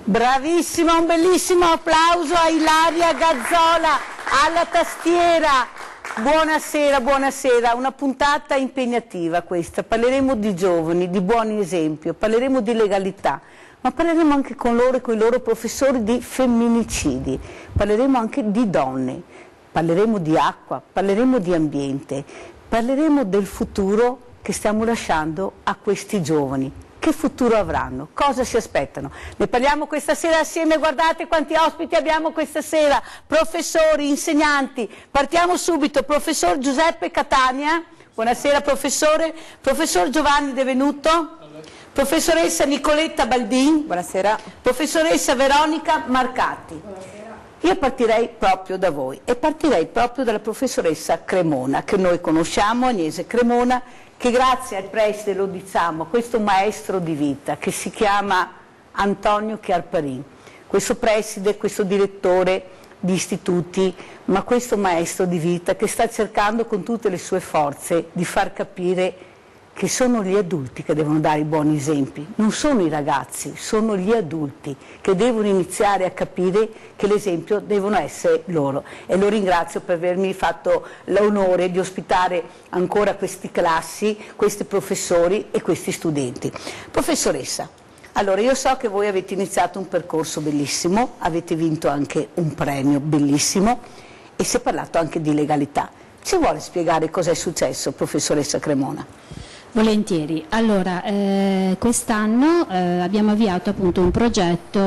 Bravissima, un bellissimo applauso a Ilaria Gazzola alla tastiera. Buonasera, buonasera, una puntata impegnativa questa, parleremo di giovani, di buoni esempi, parleremo di legalità, ma parleremo anche con loro e con i loro professori di femminicidi, parleremo anche di donne, parleremo di acqua, parleremo di ambiente, parleremo del futuro che stiamo lasciando a questi giovani. Che futuro avranno? Cosa si aspettano? Ne parliamo questa sera assieme, guardate quanti ospiti abbiamo questa sera, professori, insegnanti. Partiamo subito, professor Giuseppe Catania, buonasera professore, professor Giovanni De Venuto, professoressa Nicoletta Baldin, buonasera, professoressa Veronica Marcati. Buonasera. Io partirei proprio da voi e partirei proprio dalla professoressa Cremona, che noi conosciamo, Agnese Cremona, che grazie al preside, lo diciamo, questo maestro di vita che si chiama Antonio Chiarparin, questo preside, questo direttore di istituti, ma questo maestro di vita che sta cercando con tutte le sue forze di far capire che sono gli adulti che devono dare i buoni esempi, non sono i ragazzi, sono gli adulti che devono iniziare a capire che l'esempio devono essere loro. E lo ringrazio per avermi fatto l'onore di ospitare ancora queste classi, questi professori e questi studenti. Professoressa, allora io so che voi avete iniziato un percorso bellissimo, avete vinto anche un premio bellissimo e si è parlato anche di legalità. Ci vuole spiegare cosa è successo, professoressa Cremona? Volentieri. Allora, quest'anno abbiamo avviato appunto un progetto,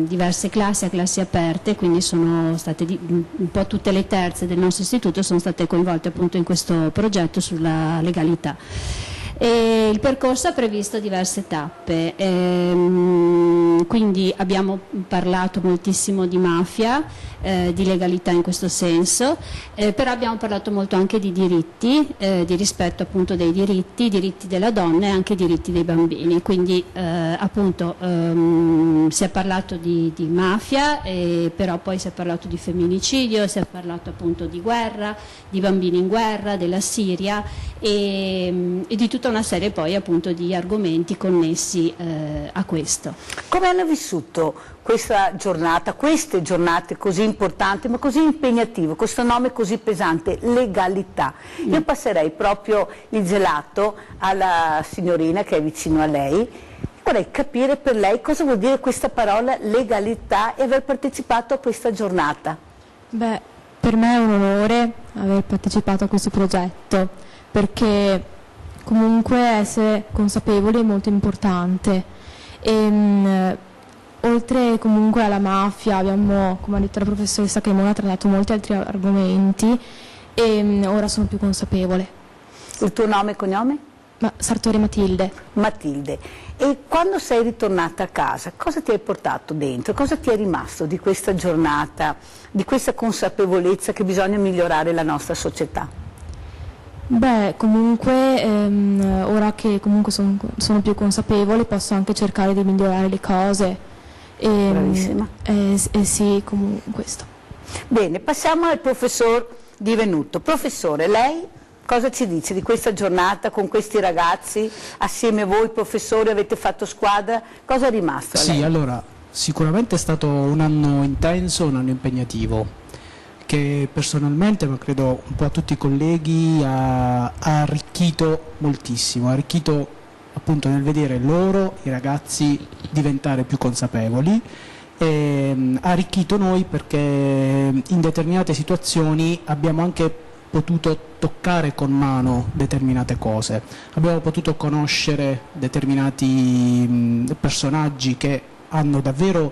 diverse classi a classi aperte, quindi sono state un po' tutte le terze del nostro istituto sono state coinvolte appunto in questo progetto sulla legalità. E il percorso ha previsto diverse tappe, quindi abbiamo parlato moltissimo di mafia, di legalità in questo senso, però abbiamo parlato molto anche di diritti, di rispetto appunto dei diritti della donna e anche i diritti dei bambini, quindi appunto si è parlato di mafia, però poi si è parlato di femminicidio, si è parlato appunto di guerra, di bambini in guerra, della Siria e di tutta una serie poi appunto di argomenti connessi a questo. Come hanno vissuto questa giornata, queste giornate così importanti ma così impegnative, questo nome così pesante, legalità? Io passerei proprio il gelato alla signorina che è vicino a lei, vorrei capire per lei cosa vuol dire questa parola legalità e aver partecipato a questa giornata. Beh, per me è un onore aver partecipato a questo progetto, perché comunque essere consapevoli è molto importante. Oltre comunque alla mafia abbiamo, come ha detto la professoressa Cremona, trattato molti altri argomenti e ora sono più consapevole. Il tuo nome e cognome? Sartori Matilde. Matilde. E quando sei ritornata a casa, cosa ti hai portato dentro? Cosa ti è rimasto di questa giornata, di questa consapevolezza che bisogna migliorare la nostra società? Beh, comunque ora che comunque sono più consapevole posso anche cercare di migliorare le cose. Bravissima. Sì, comunque questo. Bene, passiamo al professor Di Venuto. Professore, lei cosa ci dice di questa giornata con questi ragazzi? Assieme a voi professori avete fatto squadra, cosa è rimasto a lei? Sì, allora, sicuramente è stato un anno intenso, un anno impegnativo, che personalmente, ma credo un po' a tutti i colleghi, ha arricchito moltissimo, ha arricchito appunto nel vedere loro, i ragazzi, diventare più consapevoli, e ha arricchito noi perché in determinate situazioni abbiamo anche potuto toccare con mano determinate cose, abbiamo potuto conoscere determinati personaggi che hanno davvero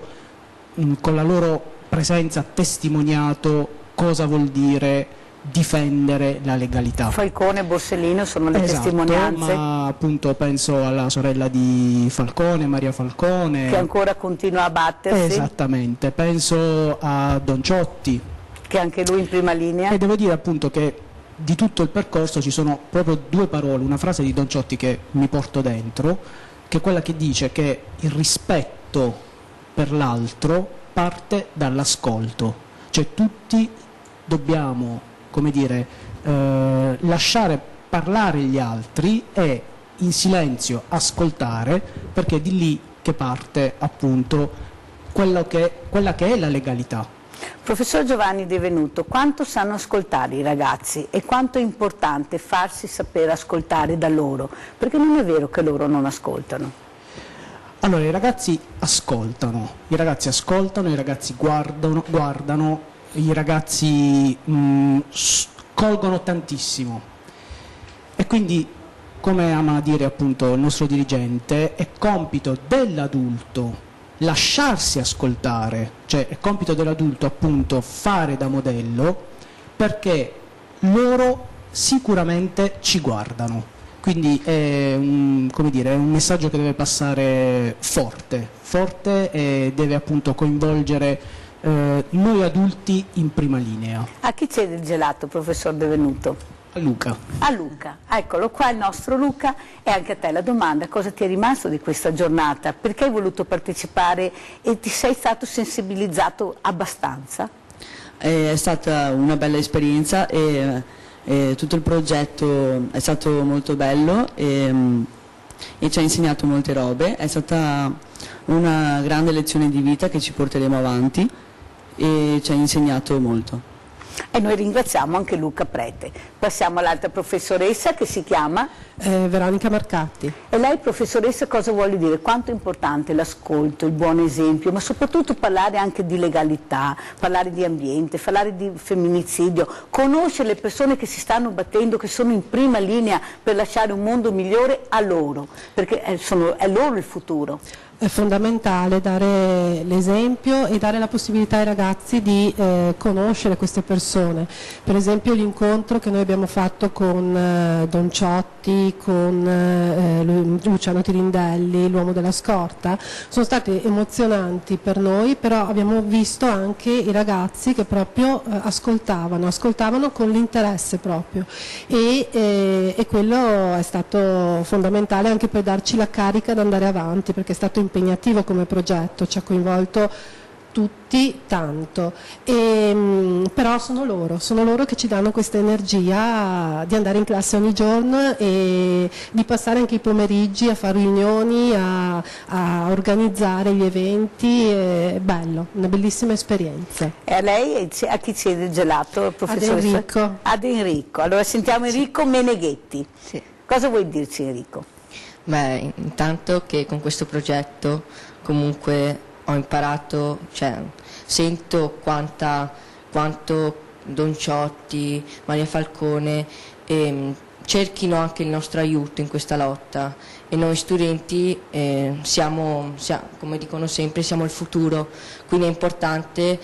con la loro presenza testimoniato cosa vuol dire difendere la legalità. Falcone e Borsellino sono le esatto, testimonianze. Ma appunto penso alla sorella di Falcone, Maria Falcone, che ancora continua a battersi. Esattamente, penso a Don Ciotti, che anche lui in prima linea. E devo dire appunto che di tutto il percorso ci sono proprio due parole, una frase di Don Ciotti che mi porto dentro, che è quella che dice che il rispetto per l'altro parte dall'ascolto, cioè tutti dobbiamo, come dire, lasciare parlare gli altri e in silenzio ascoltare, perché di lì che parte appunto quella che è la legalità. Professor Giovanni De Venuto, quanto sanno ascoltare i ragazzi e quanto è importante farsi sapere ascoltare da loro? Perché non è vero che loro non ascoltano. Allora, i ragazzi ascoltano, i ragazzi guardano, i ragazzi colgono tantissimo. E quindi, come ama dire appunto il nostro dirigente, è compito dell'adulto lasciarsi ascoltare, cioè è compito dell'adulto appunto fare da modello, perché loro sicuramente ci guardano. Quindi è come dire, è un messaggio che deve passare forte e deve appunto coinvolgere noi adulti in prima linea. A chi cede il gelato, professor De Venuto? A Luca. A Luca, eccolo qua il nostro Luca, e anche a te la domanda: cosa ti è rimasto di questa giornata? Perché hai voluto partecipare e ti sei stato sensibilizzato abbastanza? È stata una bella esperienza e tutto il progetto è stato molto bello e ci ha insegnato molte robe, è stata una grande lezione di vita che ci porteremo avanti e ci ha insegnato molto. E noi ringraziamo anche Luca Prete. Passiamo all'altra professoressa che si chiama? Veronica Marcatti. E lei, professoressa, cosa vuole dire? Quanto è importante l'ascolto, il buon esempio, ma soprattutto parlare anche di legalità, parlare di ambiente, parlare di femminicidio, conoscere le persone che si stanno battendo, che sono in prima linea per lasciare un mondo migliore a loro, perché è loro il futuro. È fondamentale dare l'esempio e dare la possibilità ai ragazzi di conoscere queste persone. Per esempio l'incontro che noi abbiamo fatto con Don Ciotti, con Luciano Tirindelli, l'uomo della scorta, sono stati emozionanti per noi, però abbiamo visto anche i ragazzi che proprio ascoltavano con l'interesse proprio e quello è stato fondamentale anche per darci la carica di andare avanti, perché è stato impegnativo come progetto, ci ha coinvolto tutti tanto, però sono loro che ci danno questa energia di andare in classe ogni giorno e di passare anche i pomeriggi a fare riunioni, a organizzare gli eventi. È bello, una bellissima esperienza. E a lei, a chi chiede il gelato, professoressa? Ad Enrico. Ad Enrico. Allora sentiamo Enrico Meneghetti. Sì. Cosa vuoi dirci, Enrico? Beh, intanto che con questo progetto comunque ho imparato, cioè sento quanto Don Ciotti, Maria Falcone cerchino anche il nostro aiuto in questa lotta, e noi studenti siamo, come dicono sempre, siamo il futuro, quindi è importante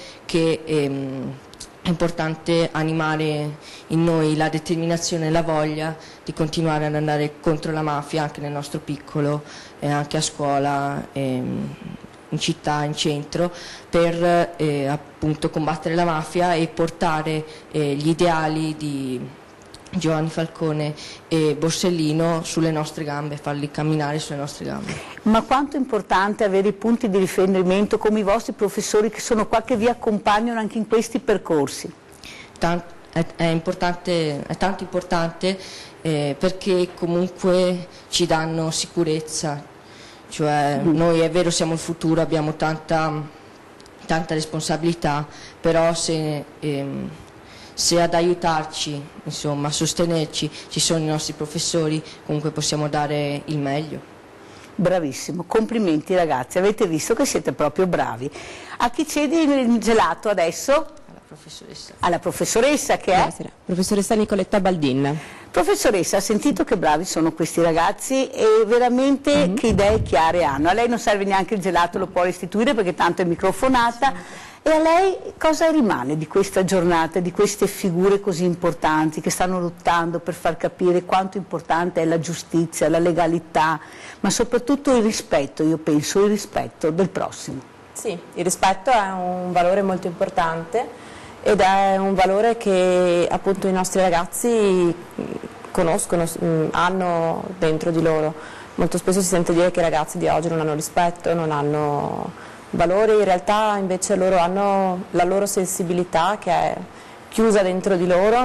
animare in noi la determinazione e la voglia di continuare ad andare contro la mafia anche nel nostro piccolo, anche a scuola, in città, in centro, per appunto combattere la mafia e portare gli ideali di Giovanni Falcone e Borsellino sulle nostre gambe, farli camminare sulle nostre gambe. Ma quanto è importante avere i punti di riferimento come i vostri professori che sono qua, che vi accompagnano anche in questi percorsi? È tanto importante perché comunque ci danno sicurezza, cioè noi è vero siamo il futuro, abbiamo tanta responsabilità, però se ad aiutarci, insomma, a sostenerci ci sono i nostri professori, comunque possiamo dare il meglio. Bravissimo, complimenti ragazzi, avete visto che siete proprio bravi. A chi cede il gelato adesso? Alla professoressa. Alla professoressa che è? Buonasera, professoressa Nicoletta Baldin. Professoressa, ha sentito che bravi sono questi ragazzi e veramente che idee chiare hanno. A lei non serve neanche il gelato, lo può restituire perché tanto è microfonata. Sì. E a lei cosa rimane di questa giornata, di queste figure così importanti che stanno lottando per far capire quanto importante è la giustizia, la legalità, ma soprattutto il rispetto, io penso, il rispetto del prossimo? Sì, il rispetto è un valore molto importante ed è un valore che appunto i nostri ragazzi conoscono, hanno dentro di loro. Molto spesso si sente dire che i ragazzi di oggi non hanno rispetto, non hanno valori, in realtà invece loro hanno la loro sensibilità che è chiusa dentro di loro,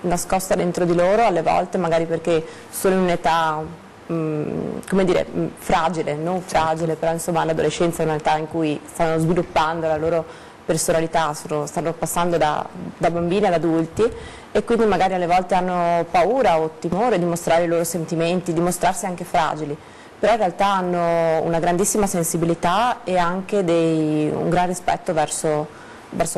nascosta dentro di loro, alle volte magari perché sono in un'età come dire, fragile, non fragile, però insomma l'adolescenza è un'età in cui stanno sviluppando la loro personalità, stanno passando da bambini ad adulti e quindi magari alle volte hanno paura o timore di mostrare i loro sentimenti, di mostrarsi anche fragili, però in realtà hanno una grandissima sensibilità e anche un gran rispetto verso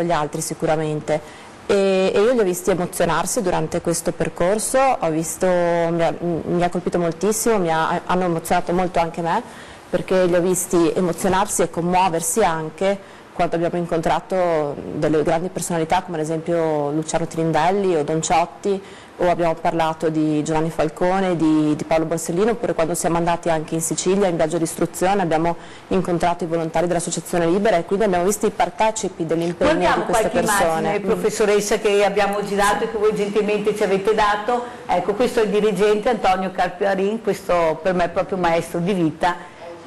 gli altri sicuramente. E io li ho visti emozionarsi durante questo percorso, mi ha colpito moltissimo, hanno emozionato molto anche me, perché li ho visti emozionarsi e commuoversi anche quando abbiamo incontrato delle grandi personalità come ad esempio Luciano Tirindelli o Don Ciotti, o abbiamo parlato di Giovanni Falcone, di Paolo Borsellino, oppure quando siamo andati anche in Sicilia in viaggio di istruzione abbiamo incontrato i volontari dell'Associazione Libera e quindi abbiamo visto i partecipi dell'impegno di queste persone. Professoressa, che abbiamo girato e che voi gentilmente ci avete dato. Ecco, questo è il dirigente Antonio Carpiarin, questo per me è proprio un maestro di vita.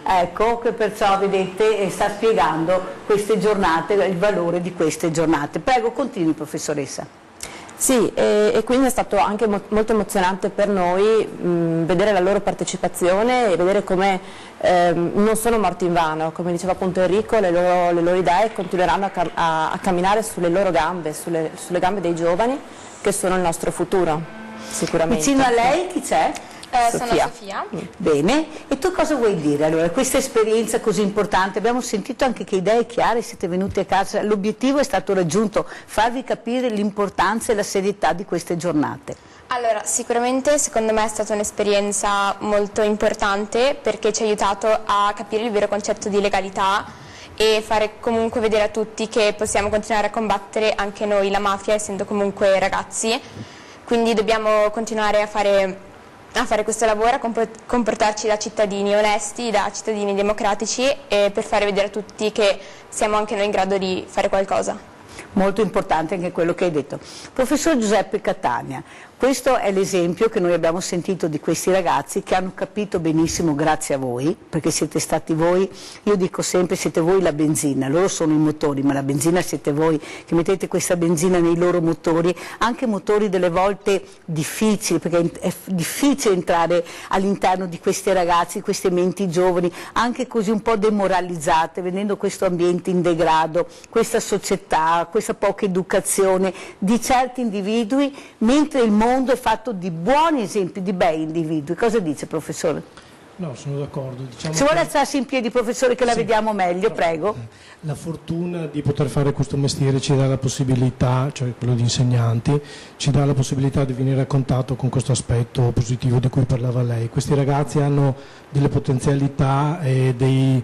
Ecco, che perciò vedete sta spiegando queste giornate, il valore di queste giornate. Prego, continui professoressa. Sì, e quindi è stato anche molto emozionante per noi vedere la loro partecipazione e vedere come non sono morti in vano, come diceva appunto Enrico, le loro idee continueranno a camminare sulle loro gambe, sulle gambe dei giovani che sono il nostro futuro, sicuramente. Vicino a lei chi c'è? Sono Sofia. Bene, e tu cosa vuoi dire allora? Questa esperienza così importante, abbiamo sentito anche che idee chiare, siete venuti a casa, l'obiettivo è stato raggiunto, farvi capire l'importanza e la serietà di queste giornate. Allora, sicuramente secondo me è stata un'esperienza molto importante perché ci ha aiutato a capire il vero concetto di legalità e fare comunque vedere a tutti che possiamo continuare a combattere anche noi la mafia essendo comunque ragazzi, quindi dobbiamo continuare a fare questo lavoro, a comportarci da cittadini onesti, da cittadini democratici e per fare vedere a tutti che siamo anche noi in grado di fare qualcosa. Molto importante anche quello che hai detto. Professor Giuseppe Catania, questo è l'esempio che noi abbiamo sentito di questi ragazzi che hanno capito benissimo grazie a voi, perché siete stati voi, io dico sempre siete voi la benzina, loro sono i motori, ma la benzina siete voi che mettete questa benzina nei loro motori, anche motori delle volte difficili, perché è difficile entrare all'interno di questi ragazzi, di queste menti giovani, anche così un po' demoralizzate, vedendo questo ambiente in degrado, questa società, questa poca educazione di certi individui, mentre il mondo è fatto di buoni esempi, di bei individui. Cosa dice, professore? No, sono d'accordo. Diciamo se vuole alzarsi in piedi, professore, che la vediamo meglio, prego. La fortuna di poter fare questo mestiere ci dà la possibilità, cioè quello di insegnanti, ci dà la possibilità di venire a contatto con questo aspetto positivo di cui parlava lei. Questi ragazzi hanno delle potenzialità e delle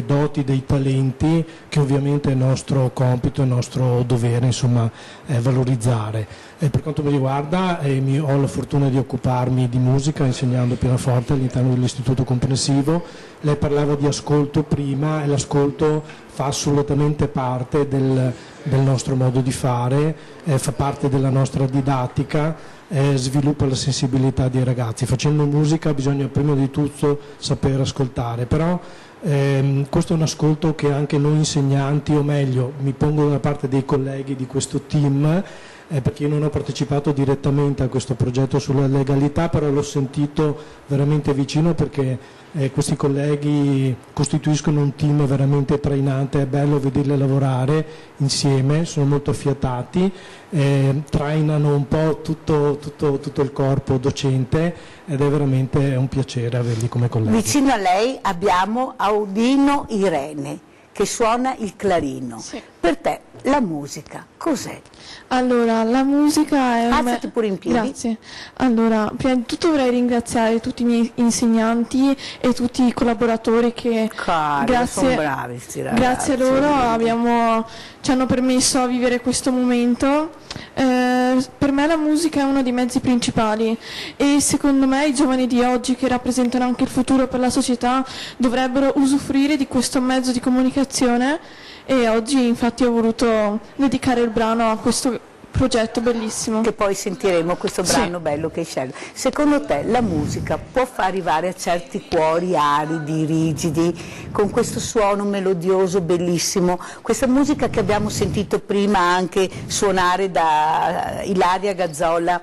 doti, dei talenti che ovviamente è il nostro compito, il nostro dovere, insomma, valorizzare. E per quanto mi riguarda, ho la fortuna di occuparmi di musica insegnando pianoforte all'interno dell'istituto comprensivo. Lei parlava di ascolto prima e l'ascolto fa assolutamente parte del nostro modo di fare, fa parte della nostra didattica, sviluppa la sensibilità dei ragazzi. Facendo musica bisogna prima di tutto saper ascoltare, però questo è un ascolto che anche noi insegnanti, o meglio mi pongo dalla parte dei colleghi di questo team, perché io non ho partecipato direttamente a questo progetto sulla legalità, però l'ho sentito veramente vicino perché questi colleghi costituiscono un team veramente trainante, è bello vederli lavorare insieme, sono molto affiatati, trainano un po' tutto il corpo docente ed è veramente un piacere averli come colleghi. Vicino a lei abbiamo Audino Irene che suona il clarino. Sì. Per te la musica cos'è? Allora, la musica è... Alzati pure in piedi. Grazie. Allora, prima di tutto vorrei ringraziare tutti i miei insegnanti e tutti i collaboratori che sono bravi, grazie a loro ci hanno permesso a vivere questo momento. Per me la musica è uno dei mezzi principali e secondo me i giovani di oggi, che rappresentano anche il futuro per la società, dovrebbero usufruire di questo mezzo di comunicazione e oggi infatti ho voluto dedicare il brano a questo progetto bellissimo. Che poi sentiremo questo brano bello che hai scelto. Secondo te la musica può far arrivare a certi cuori aridi, rigidi, con questo suono melodioso bellissimo, questa musica che abbiamo sentito prima anche suonare da Ilaria Gazzola,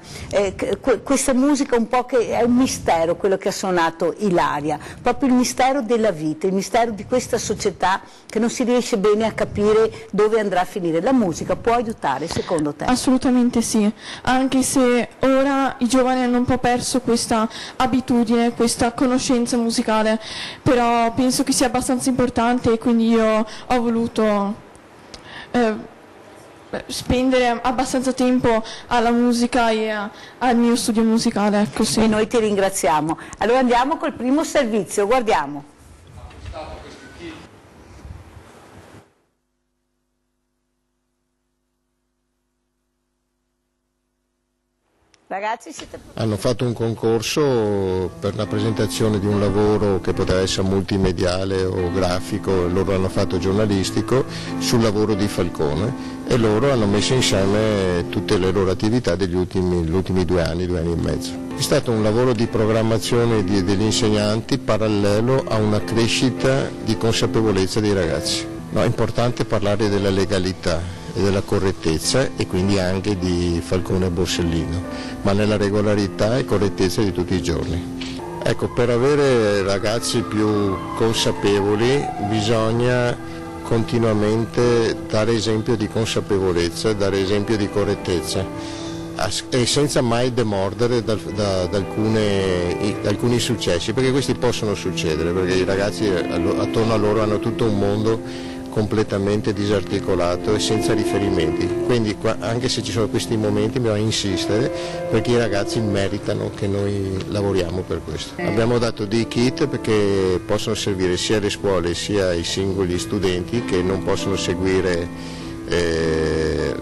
questa musica un po' che è un mistero, quello che ha suonato Ilaria, proprio il mistero della vita, il mistero di questa società che non si riesce bene a capire dove andrà a finire. La musica può aiutare secondo te? Assolutamente sì, anche se ora i giovani hanno un po' perso questa abitudine, questa conoscenza musicale, però penso che sia abbastanza importante e quindi io ho voluto spendere abbastanza tempo alla musica e al mio studio musicale. Ecco, sì. E noi ti ringraziamo. Allora andiamo col primo servizio, guardiamo. Ragazzi, hanno fatto un concorso per la presentazione di un lavoro che poteva essere multimediale o grafico, loro hanno fatto giornalistico sul lavoro di Falcone e loro hanno messo insieme tutte le loro attività degli ultimi 2 anni e mezzo. È stato un lavoro di programmazione degli insegnanti parallelo a una crescita di consapevolezza dei ragazzi. No, è importante parlare della legalità e della correttezza e quindi anche di Falcone e Borsellino, ma nella regolarità e correttezza di tutti i giorni. Ecco, per avere ragazzi più consapevoli bisogna continuamente dare esempio di consapevolezza, dare esempio di correttezza e senza mai demordere da alcuni successi, perché questi possono succedere, perché i ragazzi attorno a loro hanno tutto un mondo completamente disarticolato e senza riferimenti, quindi anche se ci sono questi momenti bisogna insistere perché i ragazzi meritano che noi lavoriamo per questo. Abbiamo dato dei kit perché possono servire sia alle scuole sia ai singoli studenti che non possono seguire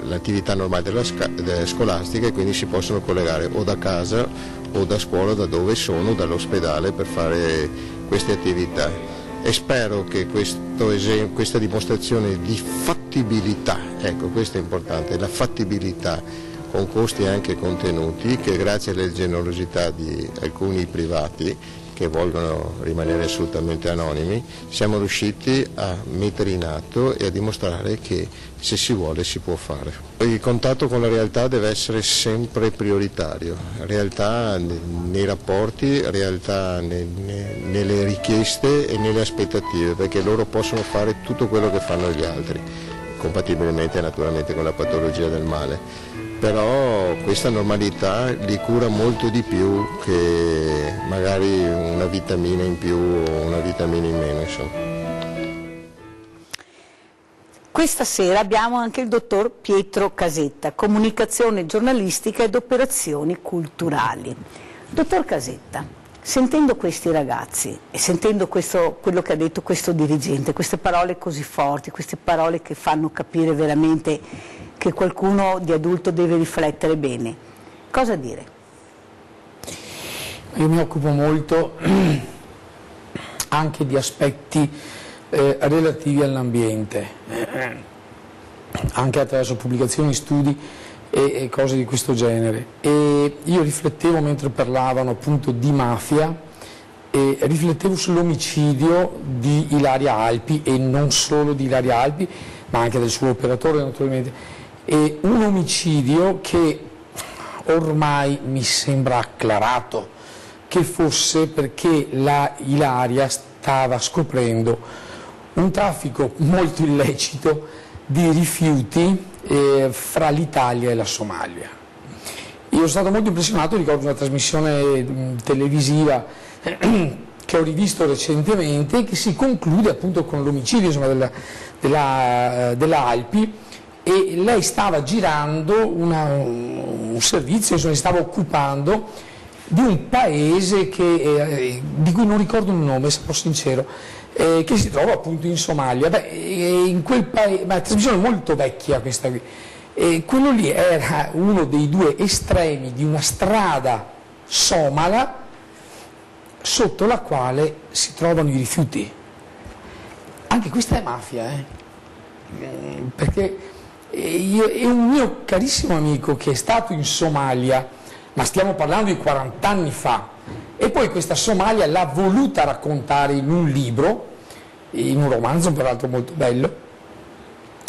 l'attività normale della scolastica e quindi si possono collegare o da casa o da scuola, da dove sono, dall'ospedale per fare queste attività. E spero che questa dimostrazione di fattibilità, ecco questo è importante, la fattibilità con costi anche contenuti, che grazie alla generosità di alcuni privati che vogliono rimanere assolutamente anonimi, siamo riusciti a mettere in atto e a dimostrare che se si vuole si può fare. Il contatto con la realtà deve essere sempre prioritario, realtà nei rapporti, realtà nelle richieste e nelle aspettative, perché loro possono fare tutto quello che fanno gli altri, compatibilmente naturalmente con la patologia del male. Però questa normalità li cura molto di più che magari una vitamina in più o una vitamina in meno, insomma. Questa sera abbiamo anche il dottor Pietro Casetta, comunicazione giornalistica ed operazioni culturali. Dottor Casetta, sentendo questi ragazzi e sentendo quello che ha detto questo dirigente, queste parole così forti, queste parole che fanno capire veramente che qualcuno di adulto deve riflettere bene, cosa dire? Io mi occupo molto anche di aspetti relativi all'ambiente, anche attraverso pubblicazioni, studi e cose di questo genere. E io riflettevo mentre parlavano appunto di mafia, e riflettevo sull'omicidio di Ilaria Alpi e non solo di Ilaria Alpi, ma anche del suo operatore naturalmente. E un omicidio che ormai mi sembra acclarato che fosse perché la Ilaria stava scoprendo un traffico molto illecito di rifiuti fra l'Italia e la Somalia. Io sono stato molto impressionato, ricordo una trasmissione televisiva che ho rivisto recentemente che si conclude appunto con l'omicidio della Alpi, e lei stava girando un servizio, insomma, si stava occupando di un paese di cui non ricordo il nome, sarò sincero, che si trova appunto in Somalia. In quel paese, ma è una trasmissione molto vecchia questa qui, quello lì era uno dei due estremi di una strada somala sotto la quale si trovano i rifiuti. Anche questa è mafia, perché e un mio carissimo amico che è stato in Somalia, ma stiamo parlando di 40 anni fa, e poi questa Somalia l'ha voluta raccontare in un libro, in un romanzo peraltro molto bello.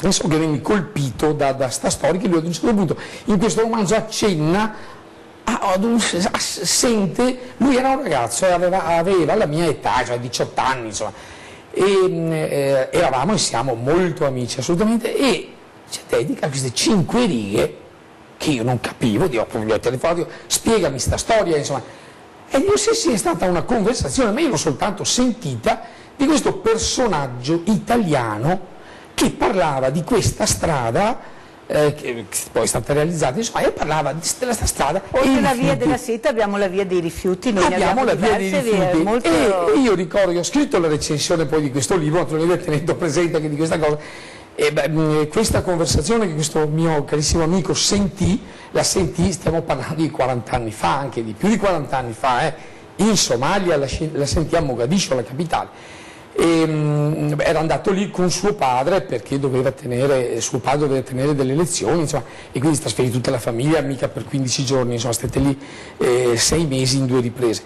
E so che venni colpito da sta storia, che lui ad un certo punto in questo romanzo accenna, sente, lui era un ragazzo, aveva la mia età, cioè 18 anni, insomma, e eravamo e siamo molto amici assolutamente, e ci dedica queste 5 righe che io non capivo, gli ho telefonato, spiegami sta storia, insomma, e io sì, è stata una conversazione, ma io l'ho soltanto sentita, di questo personaggio italiano che parlava di questa strada che poi è stata realizzata, insomma, e parlava della strada. Oltre alla via della seta abbiamo la via dei rifiuti, noi abbiamo la via dei rifiuti, molto... e io ricordo che ho scritto la recensione poi di questo libro, naturalmente tenendo presente anche di questa cosa, e questa conversazione che questo mio carissimo amico la sentì, stiamo parlando di 40 anni fa, anche di più di 40 anni fa, in Somalia, la sentì a Mogadiscio, la capitale. Era andato lì con suo padre perché suo padre doveva tenere delle lezioni, insomma, e quindi si trasferì tutta la famiglia, mica per 15 giorni, insomma, state lì 6 mesi in 2 riprese.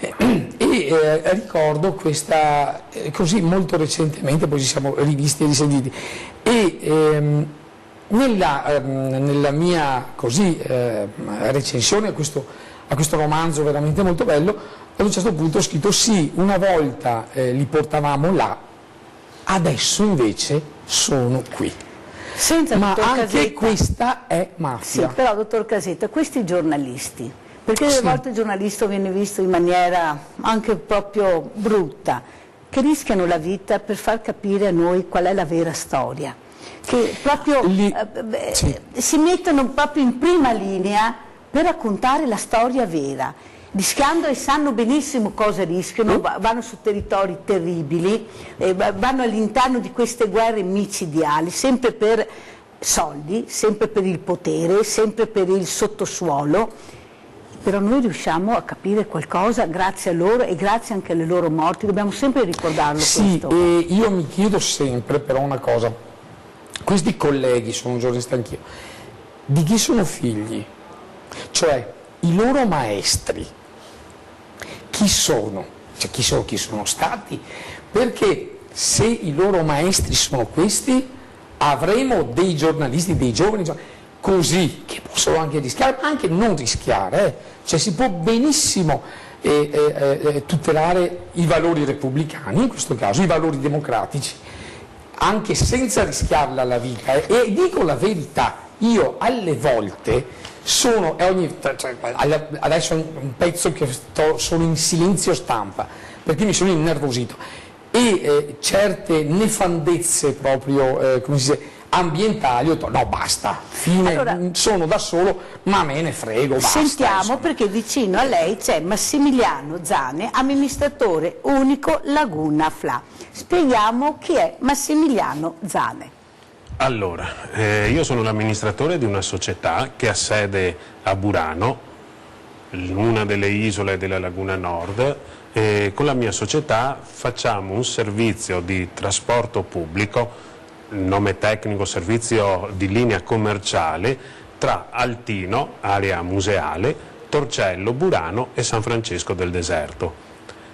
Ricordo questa, così molto recentemente, poi ci siamo rivisti e risentiti, e nella mia recensione a questo romanzo veramente molto bello, ad un certo punto ho scritto: sì, una volta li portavamo là, adesso invece sono qui. Ma anche questa è mafia. Sì, però dottor Casetta, questi giornalisti, perché delle volte il giornalista viene visto in maniera anche proprio brutta, che rischiano la vita per far capire a noi qual è la vera storia, che proprio si mettono proprio in prima linea per raccontare la storia vera, rischiando, e sanno benissimo cosa rischiano, vanno su territori terribili, vanno all'interno di queste guerre micidiali, sempre per soldi, sempre per il potere, sempre per il sottosuolo, però noi riusciamo a capire qualcosa grazie a loro e grazie anche alle loro morti, dobbiamo sempre ricordarlo. Sì, e io mi chiedo sempre però una cosa, questi colleghi, sono giornalista anch'io, di chi sono figli? Cioè, i loro maestri, chi sono? Cioè, chi sono stati? Perché se i loro maestri sono questi, avremo dei giornalisti, dei giovani, così, che possono anche rischiare, ma anche non rischiare, cioè si può benissimo tutelare i valori repubblicani, in questo caso, i valori democratici, anche senza rischiarla la vita, e dico la verità, io alle volte adesso un pezzo che sono in silenzio stampa perché mi sono innervosito, e certe nefandezze proprio come si dice, ambientali, ho detto no, basta, fine, allora, sono da solo, ma me ne frego, basta. Sentiamo, insomma. Perché vicino a lei c'è Massimiliano Zane, amministratore unico Laguna Fla. Spieghiamo chi è Massimiliano Zane. Allora, io sono l'amministratore di una società che ha sede a Burano, in una delle isole della Laguna Nord, e con la mia società facciamo un servizio di trasporto pubblico, nome tecnico servizio di linea commerciale, tra Altino, area museale, Torcello, Burano e San Francesco del Deserto.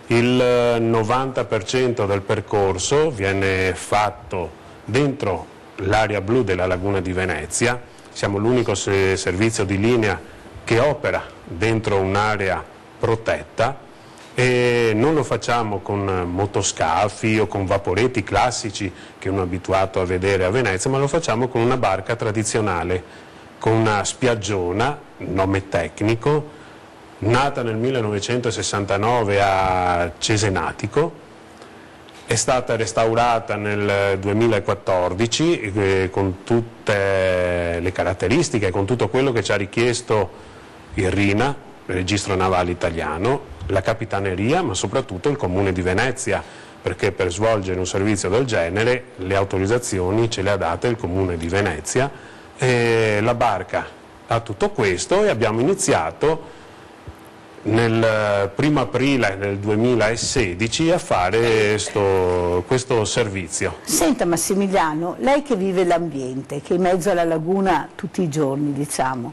Il 90% del percorso viene fatto dentro l'area blu della Laguna di Venezia, siamo l'unico servizio di linea che opera dentro un'area protetta, e non lo facciamo con motoscafi o con vaporetti classici che uno è abituato a vedere a Venezia, ma lo facciamo con una barca tradizionale, con una spiaggiona, nome tecnico, nata nel 1969 a Cesenatico. È stata restaurata nel 2014 con tutte le caratteristiche, con tutto quello che ci ha richiesto il RINA, il Registro Navale Italiano, la Capitaneria, ma soprattutto il Comune di Venezia, perché per svolgere un servizio del genere le autorizzazioni ce le ha date il Comune di Venezia, e la barca ha tutto questo, e abbiamo iniziato nel 1° aprile del 2016 a fare questo servizio. Senta Massimiliano, lei che vive l'ambiente, che è in mezzo alla laguna tutti i giorni, diciamo,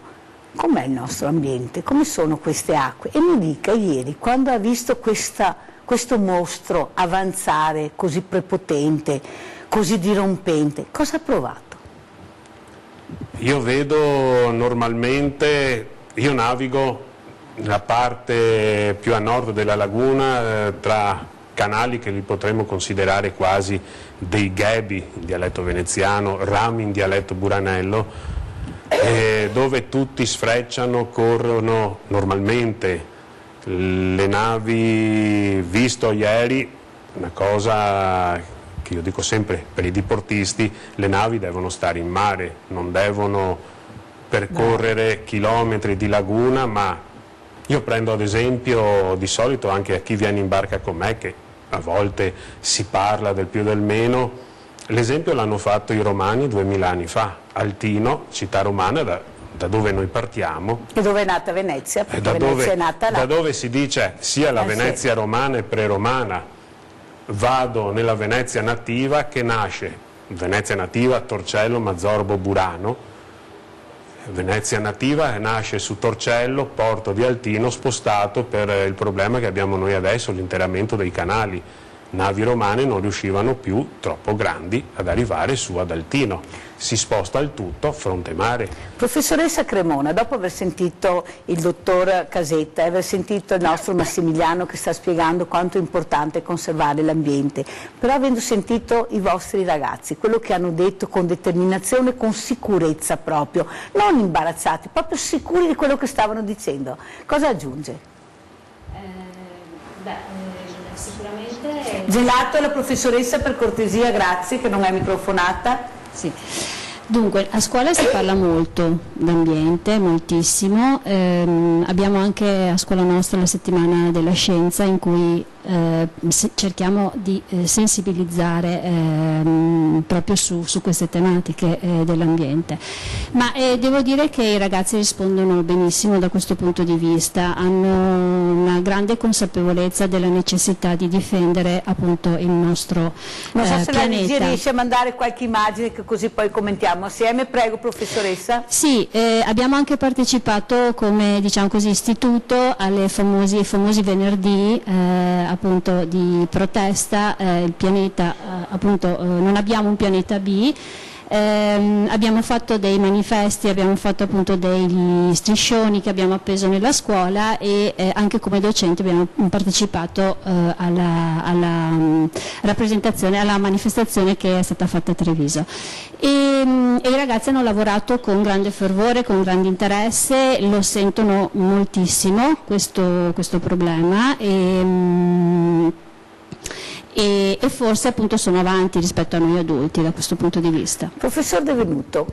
com'è il nostro ambiente? Come sono queste acque? E mi dica, ieri, quando ha visto questo mostro avanzare così prepotente, così dirompente, cosa ha provato? Io vedo normalmente, io navigo nella parte più a nord della laguna tra canali che li potremmo considerare quasi dei ghebi in dialetto veneziano, rami in dialetto buranello, dove tutti sfrecciano, corrono normalmente. Le navi, visto ieri, una cosa che io dico sempre per i diportisti, le navi devono stare in mare, non devono percorrere chilometri di laguna, ma io prendo ad esempio di solito anche a chi viene in barca con me, che a volte si parla del più del meno, l'esempio l'hanno fatto i romani 2000 anni fa, Altino, città romana da dove noi partiamo. E dove è nata Venezia? Perché Venezia è nata là. Da dove si dice sia la Venezia romana e pre-romana, vado nella Venezia nativa che nasce, Venezia nativa, Torcello, Mazzorbo, Burano. Venezia nativa nasce su Torcello, porto di Altino, spostato per il problema che abbiamo noi adesso, l'interramento dei canali. Navi romane non riuscivano più, troppo grandi, ad arrivare su ad Altino. Si sposta il tutto fronte mare. Professoressa Cremona, dopo aver sentito il dottor Casetta e aver sentito il nostro Massimiliano che sta spiegando quanto è importante conservare l'ambiente, però avendo sentito i vostri ragazzi, quello che hanno detto con determinazione, con sicurezza proprio, non imbarazzati, proprio sicuri di quello che stavano dicendo, cosa aggiunge? Sicuramente... Gelato alla professoressa per cortesia, grazie, che non è microfonata. Sì. Dunque, a scuola si parla molto d'ambiente, moltissimo, abbiamo anche a scuola nostra la settimana della scienza in cui cerchiamo di sensibilizzare proprio su queste tematiche dell'ambiente, ma devo dire che i ragazzi rispondono benissimo da questo punto di vista, hanno una grande consapevolezza della necessità di difendere appunto il nostro non so se pianeta. la regia riesce a mandare qualche immagine che così poi commentiamo assieme, prego professoressa. Sì, abbiamo anche partecipato come diciamo così istituto ai famosi venerdì appunto di protesta, il pianeta appunto non abbiamo un pianeta B. Abbiamo fatto dei manifesti, abbiamo fatto appunto degli striscioni che abbiamo appeso nella scuola e anche come docenti abbiamo partecipato alla rappresentazione, alla manifestazione che è stata fatta a Treviso. E i ragazzi hanno lavorato con grande fervore, con grande interesse, lo sentono moltissimo questo problema e forse appunto sono avanti rispetto a noi adulti da questo punto di vista. Professor De Venuto,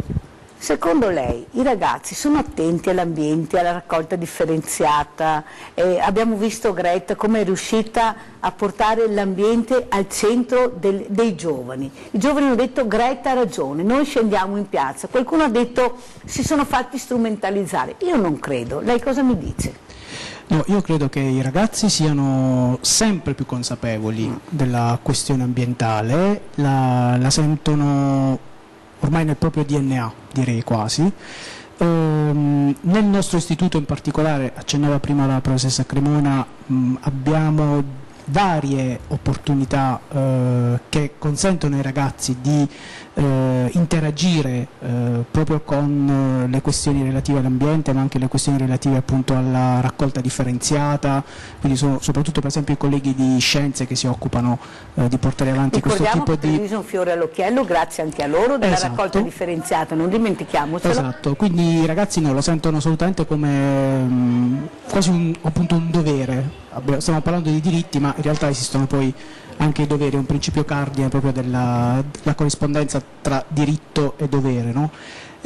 secondo lei i ragazzi sono attenti all'ambiente, alla raccolta differenziata? Abbiamo visto Greta come è riuscita a portare l'ambiente al centro dei giovani. I giovani hanno detto Greta ha ragione, noi scendiamo in piazza. Qualcuno ha detto si sono fatti strumentalizzare. Io non credo. Lei cosa mi dice? No, io credo che i ragazzi siano sempre più consapevoli della questione ambientale, la sentono ormai nel proprio DNA, direi quasi. Nel nostro istituto in particolare, accennava prima la professoressa Cremona, abbiamo varie opportunità che consentono ai ragazzi di interagire proprio con le questioni relative all'ambiente, ma anche le questioni relative appunto alla raccolta differenziata, quindi sono soprattutto per esempio i colleghi di scienze che si occupano di portare avanti questo tipo di... Ricordiamo che un fiore all'occhiello, grazie anche a loro, della raccolta differenziata, non dimentichiamocelo. Esatto, quindi i ragazzi lo sentono assolutamente come quasi appunto un dovere. Stiamo parlando di diritti, ma in realtà esistono poi anche i doveri, è un principio cardine proprio della corrispondenza tra diritto e dovere, no?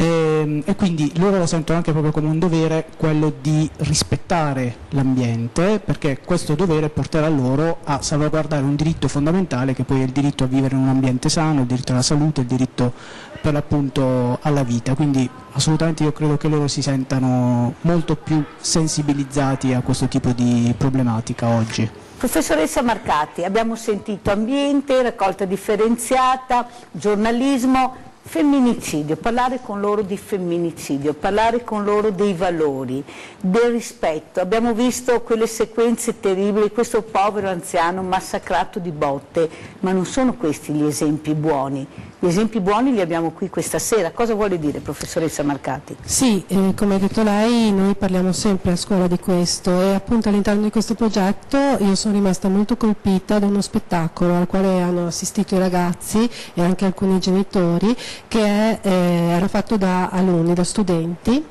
e quindi loro lo sentono anche proprio come un dovere quello di rispettare l'ambiente, perché questo dovere porterà loro a salvaguardare un diritto fondamentale che poi è il diritto a vivere in un ambiente sano, il diritto alla salute, il diritto per l'appunto alla vita. Quindi assolutamente io credo che loro si sentano molto più sensibilizzati a questo tipo di problematica oggi. Professoressa Marcati, abbiamo sentito ambiente, raccolta differenziata, giornalismo, femminicidio, parlare con loro di femminicidio, parlare con loro dei valori, del rispetto. Abbiamo visto quelle sequenze terribili, questo povero anziano massacrato di botte, ma non sono questi gli esempi buoni. Gli esempi buoni li abbiamo qui questa sera. Cosa vuole dire, professoressa Marcati? Sì, come ha detto lei, noi parliamo sempre a scuola di questo e appunto all'interno di questo progetto io sono rimasta molto colpita da uno spettacolo al quale hanno assistito i ragazzi e anche alcuni genitori, che era fatto da alunni, da studenti,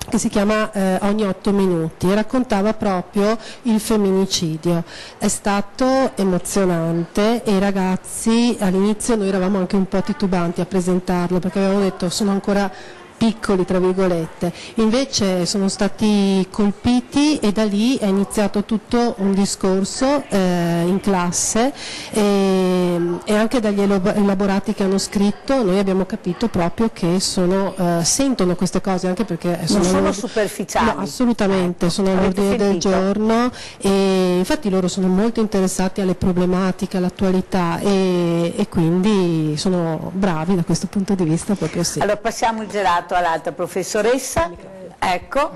che si chiama Ogni 8 minuti, e raccontava proprio il femminicidio. È stato emozionante e i ragazzi all'inizio, noi eravamo anche un po' titubanti a presentarlo perché avevamo detto sono ancora piccoli tra virgolette, invece sono stati colpiti e da lì è iniziato tutto un discorso in classe e anche dagli elaborati che hanno scritto noi abbiamo capito proprio che sentono queste cose, anche perché non sono superficiali. No, assolutamente, sono all'ordine del giorno e infatti loro sono molto interessati alle problematiche, all'attualità e quindi sono bravi da questo punto di vista proprio sì. Allora passiamo il gelato all'altra professoressa, ecco,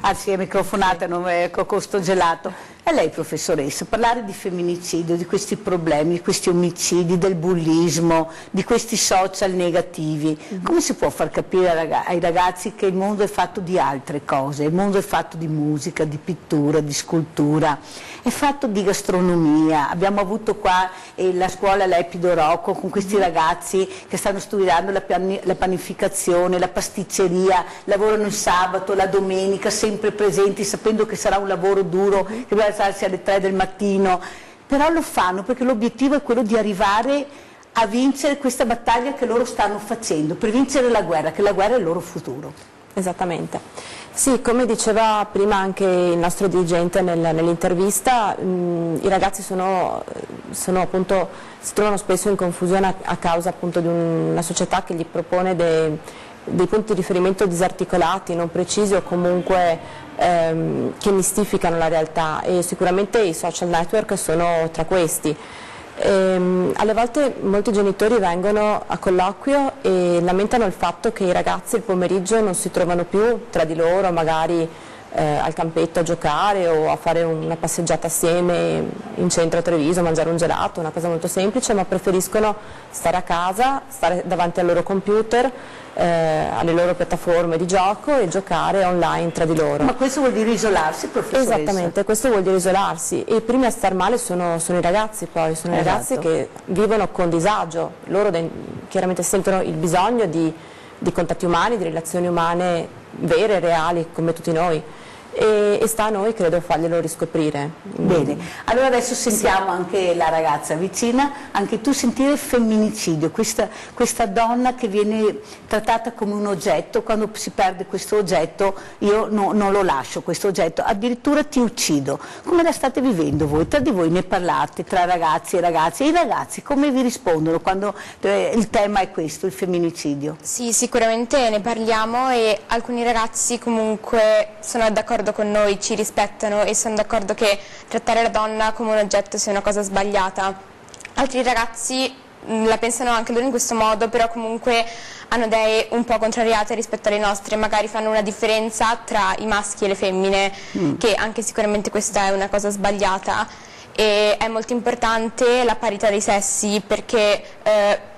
anzi è microfonata, non è con sto gelato. E lei professoressa, parlare di femminicidio, di questi problemi, di questi omicidi, del bullismo, di questi social negativi, come si può far capire ai ragazzi che il mondo è fatto di altre cose, il mondo è fatto di musica, di pittura, di scultura, è fatto di gastronomia. Abbiamo avuto qua la scuola Lepido Rocco con questi ragazzi che stanno studiando la panificazione, la pasticceria, lavorano il sabato, la domenica, sempre presenti, sapendo che sarà un lavoro duro, che deve alzarsi alle 3 del mattino, però lo fanno perché l'obiettivo è quello di arrivare a vincere questa battaglia che loro stanno facendo, per vincere la guerra, che la guerra è il loro futuro. Esattamente. Sì, come diceva prima anche il nostro dirigente nell'intervista, i ragazzi appunto, si trovano spesso in confusione a causa appunto di una società che gli propone dei punti di riferimento disarticolati, non precisi o comunque che mistificano la realtà, e sicuramente i social network sono tra questi. Alle volte molti genitori vengono a colloquio e lamentano il fatto che i ragazzi il pomeriggio non si trovano più tra di loro, magari al campetto a giocare o a fare una passeggiata assieme in centro a Treviso, mangiare un gelato, una cosa molto semplice, ma preferiscono stare a casa, stare davanti al loro computer, alle loro piattaforme di gioco e giocare online tra di loro. Ma questo vuol dire isolarsi, professoressa? Esattamente, questo vuol dire isolarsi, e i primi a star male sono i ragazzi, poi sono i ragazzi che vivono con disagio, loro chiaramente sentono il bisogno di contatti umani, di relazioni umane vere, reali, come tutti noi. E sta a noi, credo, farglielo riscoprire. Bene, allora adesso sentiamo anche la ragazza vicina, anche tu sentire il femminicidio, questa donna che viene trattata come un oggetto. Quando si perde questo oggetto io non lo lascio, questo oggetto, addirittura ti uccido. Come la state vivendo voi? Tra di voi ne parlate, tra ragazzi e ragazze, e i ragazzi come vi rispondono quando il tema è questo, il femminicidio? Sì, sicuramente ne parliamo e alcuni ragazzi comunque sono d'accordo con noi, ci rispettano e sono d'accordo che trattare la donna come un oggetto sia una cosa sbagliata. Altri ragazzi la pensano anche loro in questo modo, però comunque hanno idee un po' contrariate rispetto alle nostre, magari fanno una differenza tra i maschi e le femmine, che anche sicuramente questa è una cosa sbagliata. E è molto importante la parità dei sessi, perché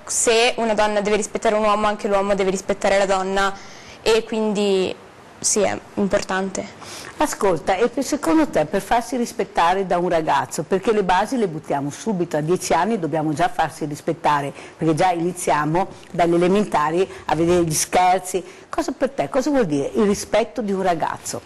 se una donna deve rispettare un uomo, anche l'uomo deve rispettare la donna, e quindi sì, è importante. Ascolta, e secondo te per farsi rispettare da un ragazzo, perché le basi le buttiamo subito, a 10 anni dobbiamo già farsi rispettare, perché già iniziamo dalle elementari a vedere gli scherzi, cosa per te, cosa vuol dire il rispetto di un ragazzo?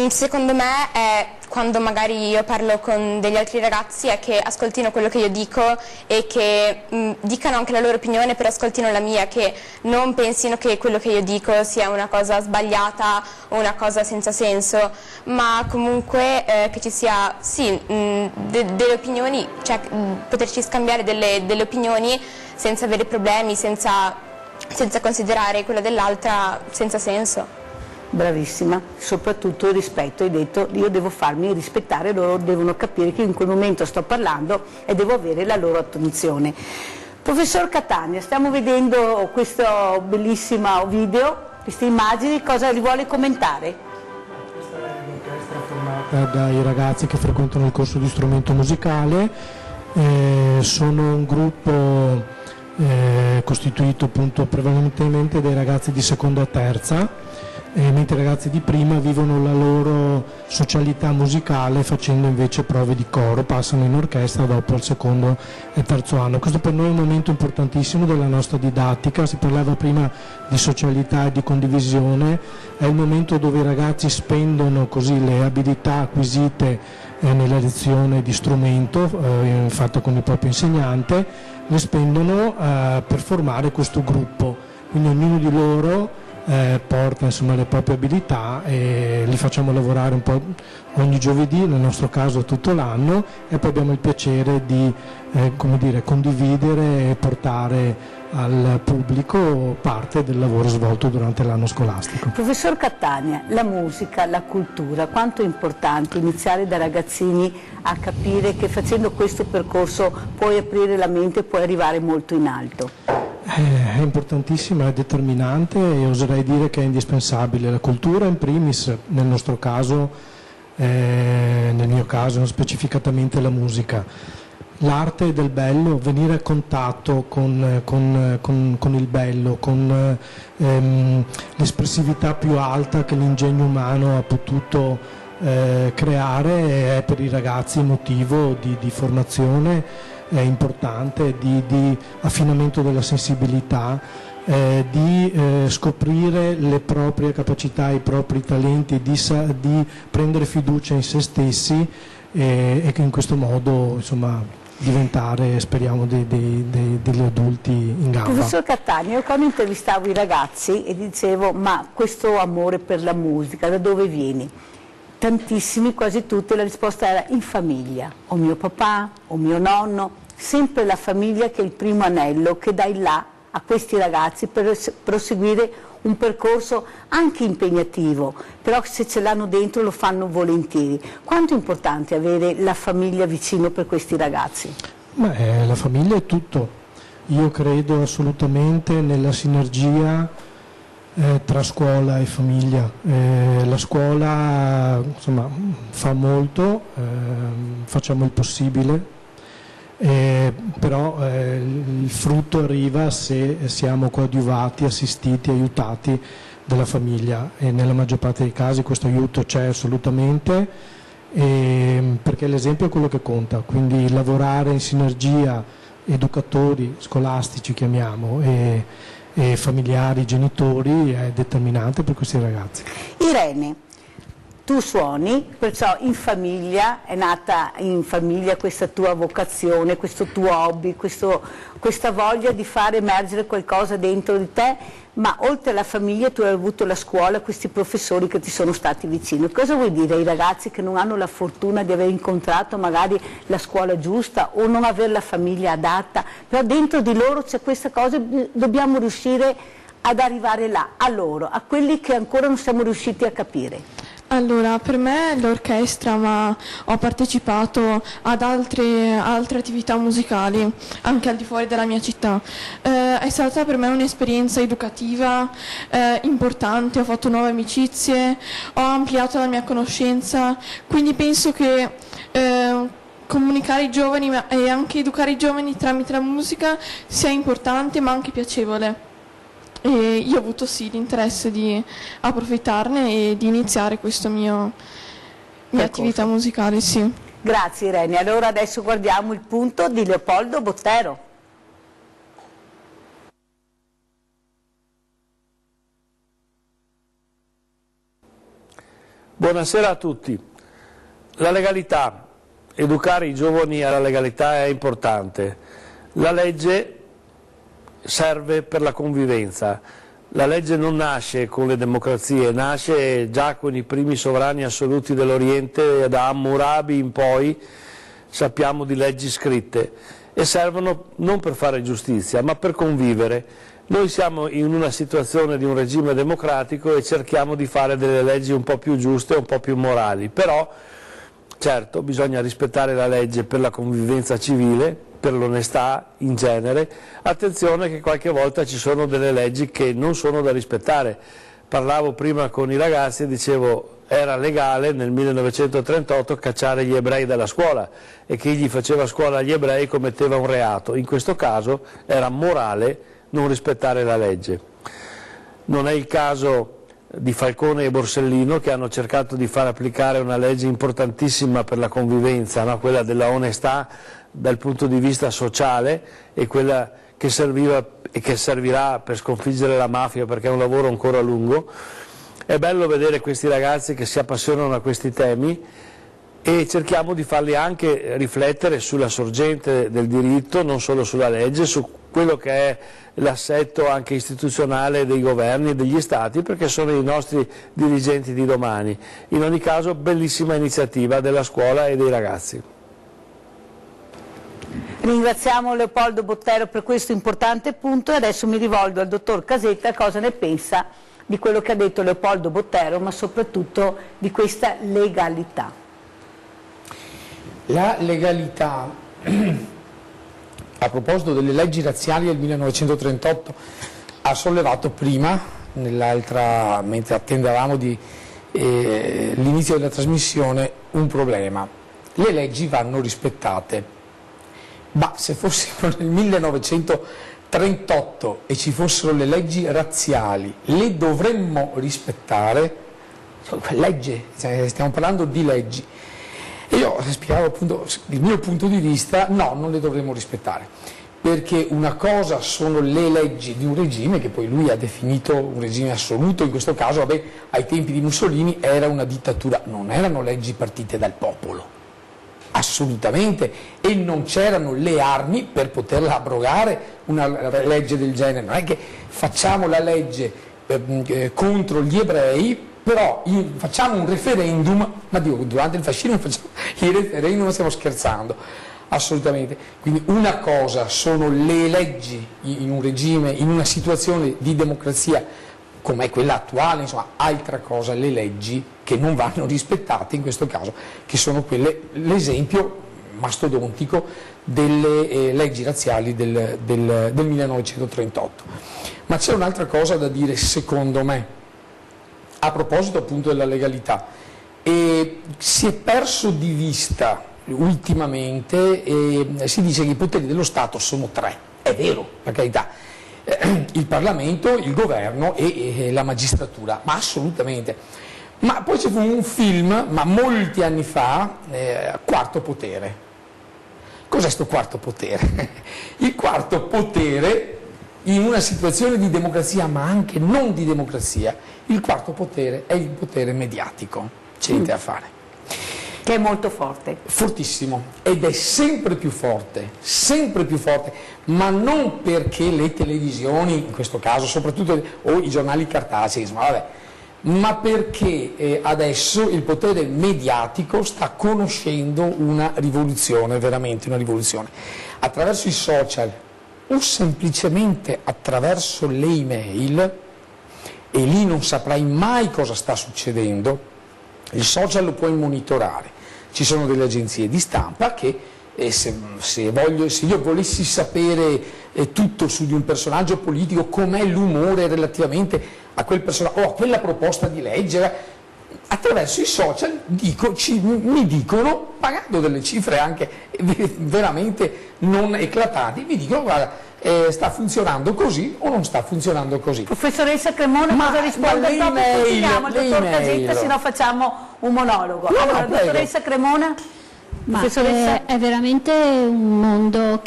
Secondo me è quando magari io parlo con degli altri ragazzi è che ascoltino quello che io dico e che dicano anche la loro opinione, però ascoltino la mia, che non pensino che quello che io dico sia una cosa sbagliata o una cosa senza senso, ma comunque che ci sia sì, delle opinioni, cioè poterci scambiare delle opinioni senza avere problemi, senza considerare quella dell'altra senza senso. Bravissima, soprattutto il rispetto, hai detto io devo farmi rispettare, loro devono capire che in quel momento sto parlando e devo avere la loro attenzione. Professor Catania, stiamo vedendo questo bellissimo video, queste immagini, cosa li vuole commentare? Questa è un'orchestra formata dai ragazzi che frequentano il corso di strumento musicale, sono un gruppo costituito appunto prevalentemente dai ragazzi di seconda e terza, mentre i ragazzi di prima vivono la loro socialità musicale facendo invece prove di coro, passano in orchestra dopo il secondo e terzo anno. Questo per noi è un momento importantissimo della nostra didattica, si parlava prima di socialità e di condivisione, è il momento dove i ragazzi spendono così le abilità acquisite nella lezione di strumento fatta con il proprio insegnante, le spendono per formare questo gruppo, quindi ognuno di loro porta insomma le proprie abilità e li facciamo lavorare un po' ogni giovedì, nel nostro caso tutto l'anno, e poi abbiamo il piacere di come dire, condividere e portare al pubblico parte del lavoro svolto durante l'anno scolastico. Professor Catania, la musica, la cultura, quanto è importante iniziare da ragazzini a capire che facendo questo percorso puoi aprire la mente e puoi arrivare molto in alto? È importantissima, è determinante e oserei dire che è indispensabile. La cultura in primis, nel nostro caso, nel mio caso specificatamente la musica. L'arte del bello, venire a contatto con il bello, con l'espressività più alta che l'ingegno umano ha potuto creare, è per i ragazzi motivo di formazione è importante, di affinamento della sensibilità, di scoprire le proprie capacità, i propri talenti, di prendere fiducia in se stessi e che in questo modo insomma diventare, speriamo, degli adulti in gamba. Professor Catania, io quando intervistavo i ragazzi e dicevo ma questo amore per la musica da dove viene? Tantissimi, quasi tutti, la risposta era in famiglia, o mio papà, o mio nonno, sempre la famiglia che è il primo anello che dà il là a questi ragazzi per proseguire un percorso anche impegnativo, però se ce l'hanno dentro lo fanno volentieri. Quanto è importante avere la famiglia vicino per questi ragazzi? La famiglia è tutto, io credo assolutamente nella sinergia tra scuola e famiglia. La scuola insomma, fa molto, facciamo il possibile, però il frutto arriva se siamo coadiuvati, assistiti, aiutati dalla famiglia e nella maggior parte dei casi questo aiuto c'è assolutamente, perché l'esempio è quello che conta, quindi lavorare in sinergia educatori scolastici chiamiamo e familiari, genitori è determinante per questi ragazzi. Irene, tu suoni, perciò in famiglia, è nata in famiglia questa tua vocazione, questo tuo hobby, questa voglia di fare emergere qualcosa dentro di te, ma oltre alla famiglia tu hai avuto la scuola, questi professori che ti sono stati vicini. Cosa vuoi dire ai ragazzi che non hanno la fortuna di aver incontrato magari la scuola giusta o non avere la famiglia adatta, però dentro di loro c'è questa cosa, dobbiamo riuscire ad arrivare là, a loro, a quelli che ancora non siamo riusciti a capire? Allora, per me l'orchestra, ma ho partecipato ad altre attività musicali, anche al di fuori della mia città. È stata per me un'esperienza educativa importante, ho fatto nuove amicizie, ho ampliato la mia conoscenza, quindi penso che comunicare ai giovani e anche educare i giovani tramite la musica sia importante ma anche piacevole. E io ho avuto sì l'interesse di approfittarne e di iniziare questa mia attività musicale, sì. Grazie Irene, allora adesso guardiamo il punto di Leopoldo Bottero. Buonasera a tutti. La legalità, educare i giovani alla legalità è importante. La legge serve per la convivenza. La legge non nasce con le democrazie, nasce già con i primi sovrani assoluti dell'Oriente, da Hammurabi in poi sappiamo di leggi scritte, e servono non per fare giustizia ma per convivere. Noi siamo in una situazione di un regime democratico e cerchiamo di fare delle leggi un po' più giuste, un po' più morali, però certo bisogna rispettare la legge per la convivenza civile, per l'onestà in genere. Attenzione che qualche volta ci sono delle leggi che non sono da rispettare. Parlavo prima con i ragazzi e dicevo era legale nel 1938 cacciare gli ebrei dalla scuola e chi gli faceva scuola agli ebrei commetteva un reato. In questo caso era morale non rispettare la legge. Non è il caso di Falcone e Borsellino, che hanno cercato di far applicare una legge importantissima per la convivenza, no? Quella della onestà dal punto di vista sociale, e quella che serviva e che servirà per sconfiggere la mafia, perché è un lavoro ancora lungo. È bello vedere questi ragazzi che si appassionano a questi temi e cerchiamo di farli anche riflettere sulla sorgente del diritto, non solo sulla legge, su quello che è l'assetto anche istituzionale dei governi e degli stati, perché sono i nostri dirigenti di domani. In ogni caso, bellissima iniziativa della scuola e dei ragazzi. Ringraziamo Leopoldo Bottero per questo importante punto e adesso mi rivolgo al dottor Casetta, cosa ne pensa di quello che ha detto Leopoldo Bottero, ma soprattutto di questa legalità. La legalità, a proposito delle leggi razziali del 1938, ha sollevato prima, mentre attendevamo l'inizio della trasmissione, un problema. Le leggi vanno rispettate, ma se fossimo nel 1938 e ci fossero le leggi razziali, le dovremmo rispettare? Legge, stiamo parlando di leggi. E io spiegavo appunto il mio punto di vista: no, non le dovremmo rispettare, perché una cosa sono le leggi di un regime che poi lui ha definito un regime assoluto. In questo caso, vabbè, ai tempi di Mussolini era una dittatura, non erano leggi partite dal popolo, assolutamente, e non c'erano le armi per poterla abrogare una legge del genere. Non è che facciamo la legge contro gli ebrei, però facciamo un referendum, ma dico, durante il fascismo facciamo i referendum, stiamo scherzando, assolutamente. Quindi una cosa sono le leggi in un regime, in una situazione di democrazia come è quella attuale, insomma, altra cosa le leggi che non vanno rispettate in questo caso, che sono quelle, l'esempio mastodontico delle leggi razziali del 1938. Ma c'è un'altra cosa da dire, secondo me, a proposito appunto della legalità. Si è perso di vista ultimamente, si dice che i poteri dello Stato sono tre, è vero, per carità, il Parlamento, il governo e la magistratura, ma assolutamente. Ma poi ci fu un film, ma molti anni fa, Quarto Potere. Cos'è sto quarto potere? Il quarto potere, in una situazione di democrazia ma anche non di democrazia, il quarto potere è il potere mediatico, c'è niente da fare. Che è molto forte. Fortissimo, ed è sempre più forte, ma non perché le televisioni, in questo caso soprattutto, o i giornali cartacei, insomma, vabbè, ma perché adesso il potere mediatico sta conoscendo una rivoluzione, veramente una rivoluzione, attraverso i social o semplicemente attraverso le email, e lì non saprai mai cosa sta succedendo. Il social lo puoi monitorare, ci sono delle agenzie di stampa che se io volessi sapere tutto su di un personaggio politico, com'è l'umore relativamente a quel personaggio o a quella proposta di legge, attraverso i social mi dicono, pagando delle cifre anche veramente non eclatanti, mi dicono: guarda, sta funzionando così o non sta funzionando così. Professoressa Cremona, cosa risponde? Dopo continuiamo il dottor Casetta, se no facciamo un monologo. Allora, dottoressa Cremona? È veramente un mondo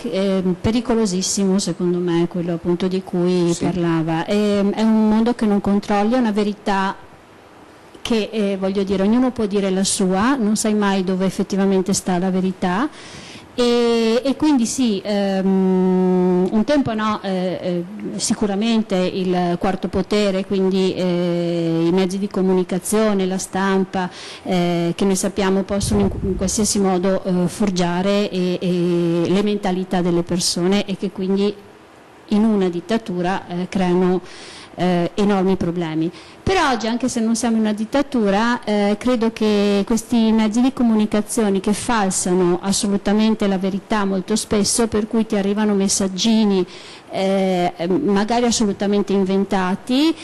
pericolosissimo, secondo me, quello appunto di cui parlava. È un mondo che non controlli, è una verità che voglio dire, ognuno può dire la sua, non sai mai dove effettivamente sta la verità. E quindi sì, un tempo no, sicuramente il quarto potere, quindi i mezzi di comunicazione, la stampa, che noi sappiamo possono in qualsiasi modo forgiare le mentalità delle persone e che quindi in una dittatura creano enormi problemi. Per oggi, anche se non siamo in una dittatura, credo che questi mezzi di comunicazione che falsano assolutamente la verità molto spesso, per cui ti arrivano messaggini magari assolutamente inventati,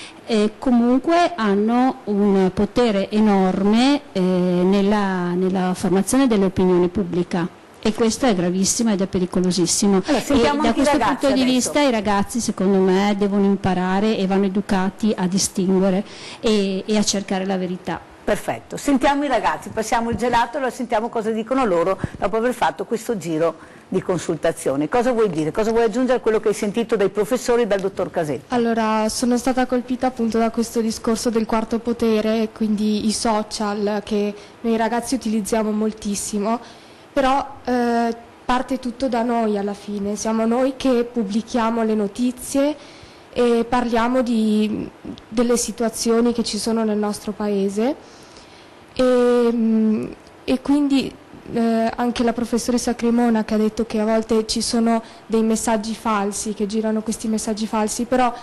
comunque hanno un potere enorme nella formazione dell'opinione pubblica. E questo è gravissimo ed è pericolosissimo. Allora, e da questo punto di vista i ragazzi, secondo me, devono imparare e vanno educati a distinguere e a cercare la verità. Perfetto, sentiamo i ragazzi, passiamo il gelato e allora sentiamo cosa dicono loro dopo aver fatto questo giro di consultazione. Cosa vuoi dire? Cosa vuoi aggiungere a quello che hai sentito dai professori e dal dottor Casetta? Allora, sono stata colpita appunto da questo discorso del quarto potere, quindi i social che noi ragazzi utilizziamo moltissimo. Però parte tutto da noi alla fine, siamo noi che pubblichiamo le notizie e parliamo delle situazioni che ci sono nel nostro paese e quindi anche la professoressa Cremona che ha detto che a volte ci sono dei messaggi falsi, che girano questi messaggi falsi, però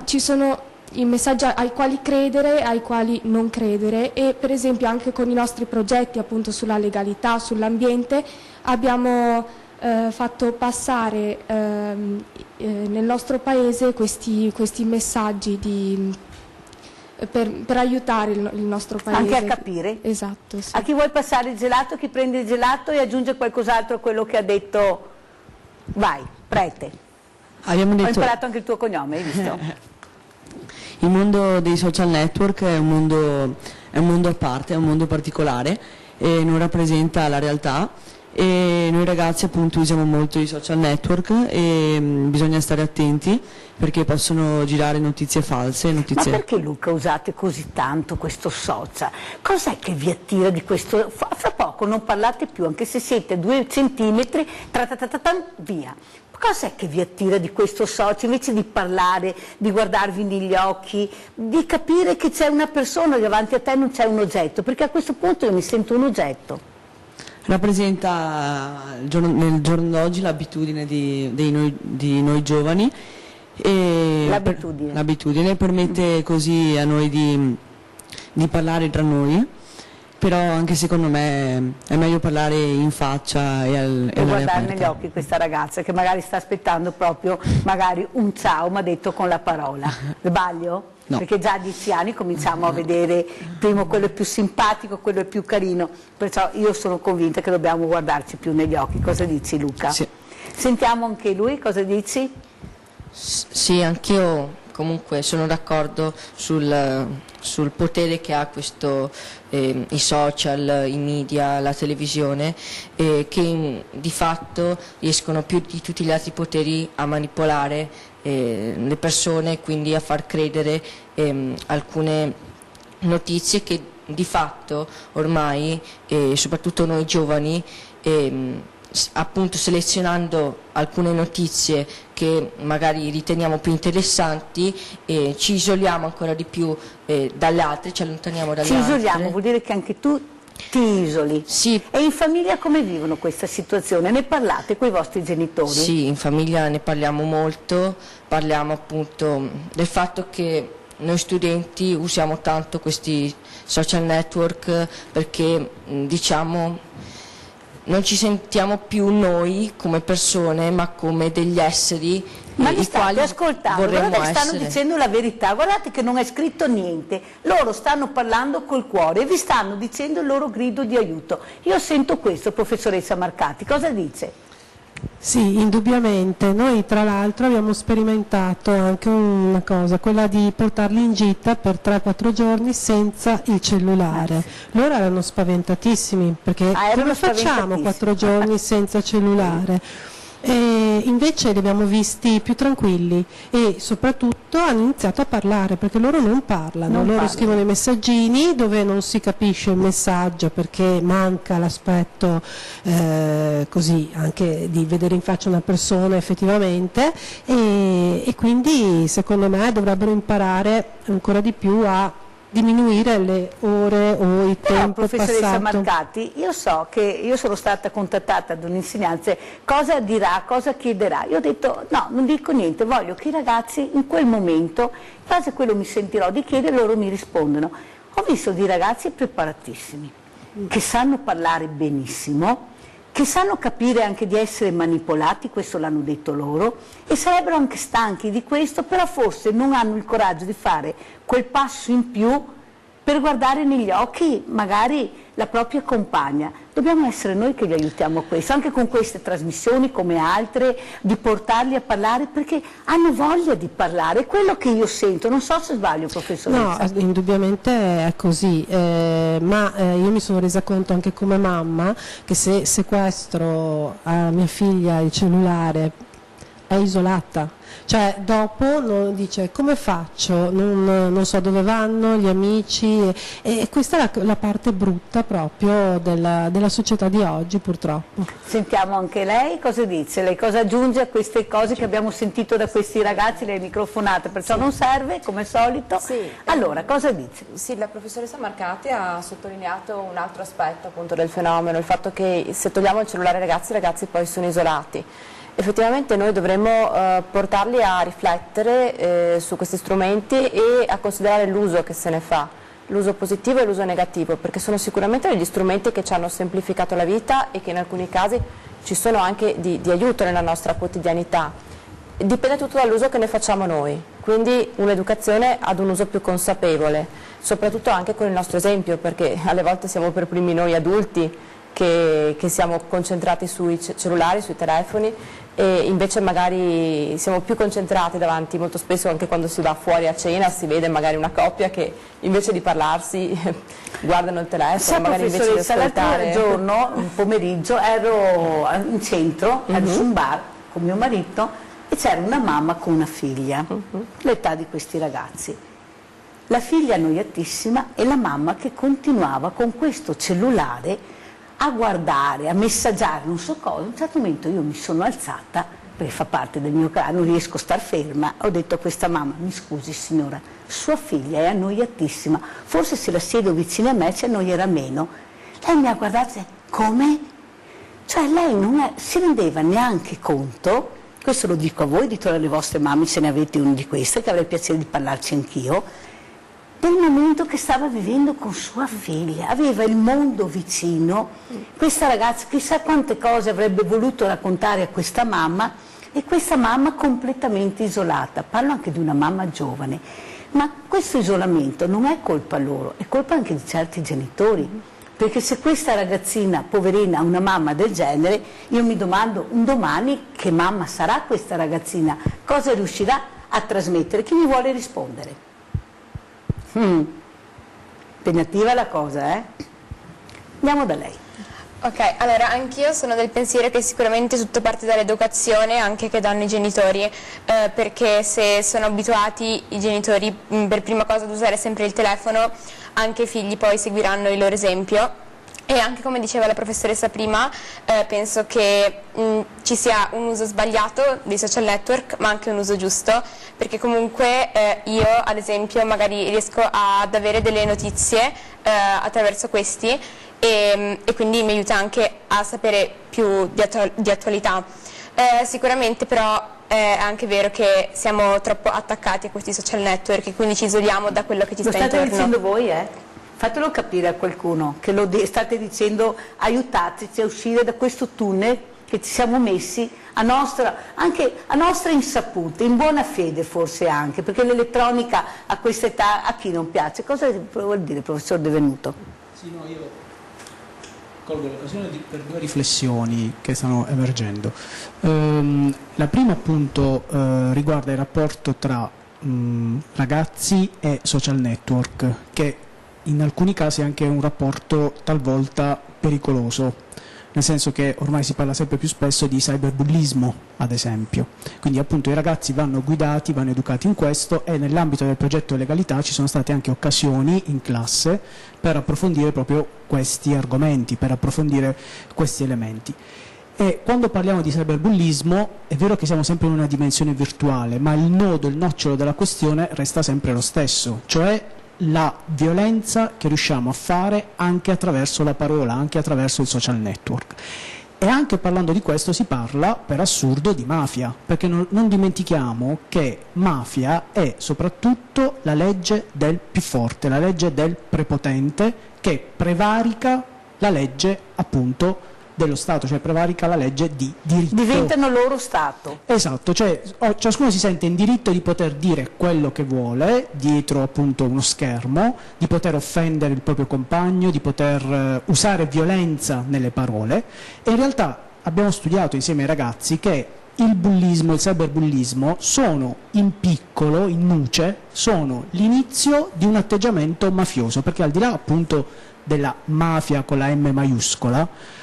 ci sono i messaggi ai quali credere e ai quali non credere e per esempio anche con i nostri progetti appunto sulla legalità, sull'ambiente abbiamo fatto passare nel nostro paese questi messaggi per aiutare il nostro paese. Anche a capire? Esatto, sì. A chi vuoi passare il gelato, chi prende il gelato e aggiunge qualcos'altro a quello che ha detto? Vai, Prete. Ho imparato anche il tuo cognome, hai visto? Il mondo dei social network è un mondo a parte, è un mondo particolare e non rappresenta la realtà e noi ragazzi appunto usiamo molto i social network e bisogna stare attenti perché possono girare notizie false. Ma perché Luca usate così tanto questo social? Cos'è che vi attira di questo? Fra poco non parlate più, anche se siete 2 centimetri, via. Cos'è che vi attira di questo social invece di parlare, di guardarvi negli occhi, di capire che c'è una persona davanti a te, non c'è un oggetto? Perché a questo punto io mi sento un oggetto. Rappresenta nel giorno d'oggi l'abitudine di noi giovani e l'abitudine permette così a noi di parlare tra noi. Però anche secondo me è meglio parlare in faccia e guardare negli occhi questa ragazza che magari sta aspettando proprio magari un ciao ma detto con la parola. Sbaglio? No. Perché già a 10 anni cominciamo a vedere prima quello è più simpatico, quello è più carino, perciò io sono convinta che dobbiamo guardarci più negli occhi. Cosa dici Luca? Sì. Sentiamo anche lui, cosa dici? Sì, anch'io comunque sono d'accordo sul potere che ha i social, i media, la televisione, che di fatto riescono più di tutti gli altri poteri a manipolare le persone, quindi a far credere alcune notizie che di fatto ormai, soprattutto noi giovani, appunto selezionando alcune notizie che magari riteniamo più interessanti ci isoliamo ancora di più dalle altre, ci allontaniamo dalle altre. Ci isoliamo, vuol dire che anche tu ti isoli. Sì. E in famiglia come vivono questa situazione? Ne parlate con i vostri genitori? Sì, in famiglia ne parliamo molto, parliamo appunto del fatto che noi studenti usiamo tanto questi social network perché diciamo non ci sentiamo più noi come persone ma come degli esseri ma li state ascoltando, guardate che stanno dicendo la verità, guardate che non è scritto niente, loro stanno parlando col cuore e vi stanno dicendo il loro grido di aiuto. Io sento questo, professoressa Marcati, cosa dice? Sì, indubbiamente. Noi tra l'altro abbiamo sperimentato anche una cosa, quella di portarli in gita per 3-4 giorni senza il cellulare. Loro erano spaventatissimi perché come facciamo 4 giorni senza cellulare? E invece li abbiamo visti più tranquilli e soprattutto hanno iniziato a parlare, perché loro non parlano, loro scrivono i messaggini dove non si capisce il messaggio perché manca l'aspetto così anche di vedere in faccia una persona effettivamente, e quindi secondo me dovrebbero imparare ancora di più a diminuire le ore o il tempo professoressa passato. Marcati, io so che io sono stata contattata da un insegnante, cosa dirà, cosa chiederà? Io ho detto no, non dico niente, voglio che i ragazzi in quel momento, in base a quello mi sentirò di chiedere, loro mi rispondono. Ho visto dei ragazzi preparatissimi, che sanno parlare benissimo, che sanno capire anche di essere manipolati, questo l'hanno detto loro, e sarebbero anche stanchi di questo, però forse non hanno il coraggio di fare quel passo in più per guardare negli occhi magari la propria compagna. Dobbiamo essere noi che li aiutiamo a questo, anche con queste trasmissioni come altre, di portarli a parlare perché hanno voglia di parlare, è quello che io sento, non so se sbaglio professoressa. No, indubbiamente è così, ma io mi sono resa conto anche come mamma che se sequestro a mia figlia il cellulare è isolata. Cioè dopo dice come faccio, non so dove vanno gli amici, e questa è la parte brutta proprio della società di oggi purtroppo. Sentiamo anche lei cosa dice, lei cosa aggiunge a queste cose che abbiamo sentito da questi ragazzi, lei è microfonata perciò non serve come al solito. Allora cosa dice? Sì, la professoressa Marcati ha sottolineato un altro aspetto appunto del fenomeno, il fatto che se togliamo il cellulare ai ragazzi poi sono isolati. Effettivamente noi dovremmo portarli a riflettere su questi strumenti e a considerare l'uso che se ne fa, l'uso positivo e l'uso negativo, perché sono sicuramente degli strumenti che ci hanno semplificato la vita e che in alcuni casi ci sono anche di aiuto nella nostra quotidianità. Dipende tutto dall'uso che ne facciamo noi, quindi un'educazione ad un uso più consapevole, soprattutto anche con il nostro esempio, perché alle volte siamo per primi noi adulti che siamo concentrati sui cellulari, sui telefoni, e invece magari siamo più concentrati davanti, molto spesso anche quando si va fuori a cena si vede magari una coppia che invece di parlarsi guardano il telefono, magari invece di ascoltare. L'altro giorno, un pomeriggio, ero in centro, ero su un bar con mio marito e c'era una mamma con una figlia, l'età di questi ragazzi. La figlia annoiatissima e la mamma che continuava con questo cellulare a guardare, a messaggiare, non so cosa. A un certo momento io mi sono alzata, perché fa parte del mio carattere, non riesco a star ferma, ho detto a questa mamma, mi scusi signora, sua figlia è annoiatissima, forse se la siedo vicino a me ci annoierà meno. Lei mi ha guardato e come? Cioè lei non si rendeva neanche conto, questo lo dico a voi, ditelo alle vostre mamme se ne avete uno di queste, che avrei piacere di parlarci anch'io, del momento che stava vivendo con sua figlia, aveva il mondo vicino, questa ragazza chissà quante cose avrebbe voluto raccontare a questa mamma e questa mamma completamente isolata. Parlo anche di una mamma giovane, ma questo isolamento non è colpa loro, è colpa anche di certi genitori, perché se questa ragazzina poverina ha una mamma del genere, io mi domando un domani che mamma sarà questa ragazzina, cosa riuscirà a trasmettere, chi mi vuole rispondere? Impegnativa la cosa, Andiamo da lei. Ok, allora anch'io sono del pensiero che sicuramente tutto parte dall'educazione anche che danno i genitori, perché se sono abituati i genitori per prima cosa ad usare sempre il telefono, anche i figli poi seguiranno il loro esempio. E anche come diceva la professoressa prima, penso che ci sia un uso sbagliato dei social network, ma anche un uso giusto, perché comunque io ad esempio magari riesco ad avere delle notizie attraverso questi e quindi mi aiuta anche a sapere più di attualità. Sicuramente però è anche vero che siamo troppo attaccati a questi social network e quindi ci isoliamo da quello che ci sta intorno. Lo state dicendo voi, Fatelo capire a qualcuno che lo state dicendo, aiutateci a uscire da questo tunnel che ci siamo messi anche a nostra insaputa, in buona fede forse anche, perché l'elettronica a questa età a chi non piace. Cosa vuol dire, professor De Venuto? Sì, no, io colgo l'occasione per due riflessioni che stanno emergendo. La prima appunto riguarda il rapporto tra ragazzi e social network, che in alcuni casi è anche un rapporto talvolta pericoloso, nel senso che ormai si parla sempre più spesso di cyberbullismo, ad esempio. Quindi appunto i ragazzi vanno guidati, vanno educati in questo, e nell'ambito del progetto Legalità ci sono state anche occasioni in classe per approfondire proprio questi argomenti, per approfondire questi elementi. E quando parliamo di cyberbullismo è vero che siamo sempre in una dimensione virtuale, ma il nodo, il nocciolo della questione resta sempre lo stesso, cioè la violenza che riusciamo a fare anche attraverso la parola, anche attraverso il social network. E anche parlando di questo si parla, per assurdo, di mafia, perché non dimentichiamo che mafia è soprattutto la legge del più forte, la legge del prepotente, che prevarica la legge appunto dello Stato, cioè prevarica la legge di diritto. Diventano loro Stato. Esatto, cioè ciascuno si sente in diritto di poter dire quello che vuole dietro appunto uno schermo, di poter offendere il proprio compagno, di poter usare violenza nelle parole, e in realtà abbiamo studiato insieme ai ragazzi che il bullismo, il cyberbullismo sono in piccolo, in nuce, sono l'inizio di un atteggiamento mafioso, perché al di là appunto della mafia con la M maiuscola,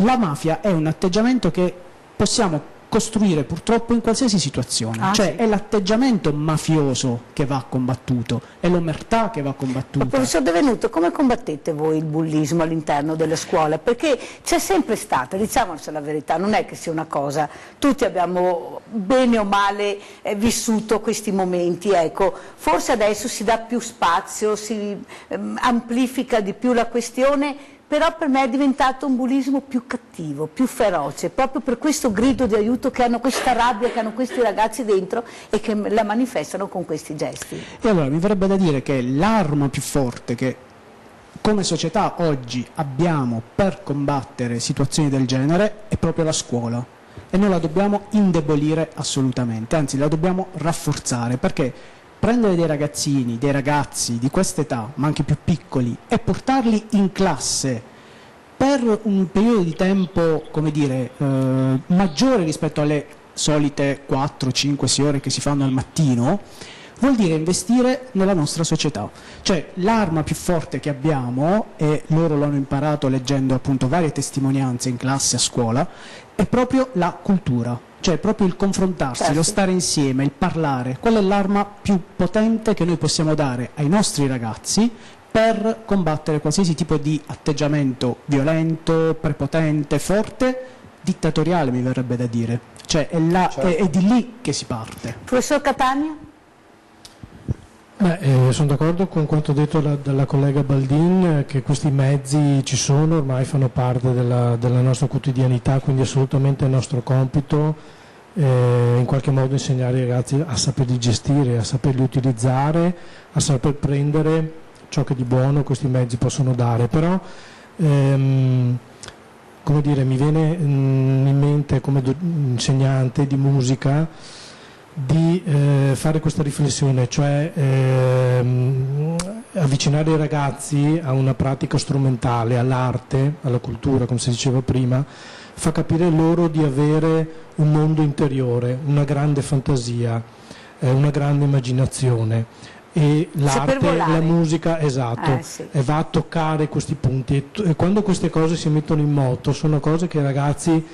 la mafia è un atteggiamento che possiamo costruire purtroppo in qualsiasi situazione, cioè sì. È l'atteggiamento mafioso che va combattuto, è l'omertà che va combattuta. Ma professor De Venuto, come combattete voi il bullismo all'interno delle scuole? Perché c'è sempre stata, diciamoci la verità, non è che sia una cosa, tutti abbiamo bene o male vissuto questi momenti, ecco, forse adesso si dà più spazio, si amplifica di più la questione, però per me è diventato un bullismo più cattivo, più feroce, proprio per questo grido di aiuto che hanno, questa rabbia che hanno questi ragazzi dentro e che la manifestano con questi gesti. E allora mi verrebbe da dire che l'arma più forte che come società oggi abbiamo per combattere situazioni del genere è proprio la scuola, e non la dobbiamo indebolire assolutamente, anzi la dobbiamo rafforzare, perché prendere dei ragazzini, dei ragazzi di quest'età, ma anche più piccoli, e portarli in classe per un periodo di tempo, come dire, maggiore rispetto alle solite 4, 5, 6 ore che si fanno al mattino, vuol dire investire nella nostra società. Cioè l'arma più forte che abbiamo, e loro lo hanno imparato leggendo appunto varie testimonianze in classe, a scuola, è proprio la cultura. Cioè proprio il confrontarsi, certo, lo stare insieme, il parlare, quella è l'arma più potente che noi possiamo dare ai nostri ragazzi per combattere qualsiasi tipo di atteggiamento violento, prepotente, forte, dittatoriale mi verrebbe da dire. Cioè è di lì che si parte. Professor Catania? Sono d'accordo con quanto detto dalla collega Baldin, che questi mezzi ci sono, ormai fanno parte della nostra quotidianità, quindi assolutamente è il nostro compito in qualche modo insegnare ai ragazzi a saperli gestire, a saperli utilizzare, a saper prendere ciò che di buono questi mezzi possono dare. Però come dire, mi viene in mente come insegnante di musica di fare questa riflessione, cioè avvicinare i ragazzi a una pratica strumentale, all'arte, alla cultura, come si diceva prima, fa capire loro di avere un mondo interiore, una grande fantasia, una grande immaginazione, e l'arte, la musica, esatto, sì, va a toccare questi punti, e quando queste cose si mettono in moto sono cose che i ragazzi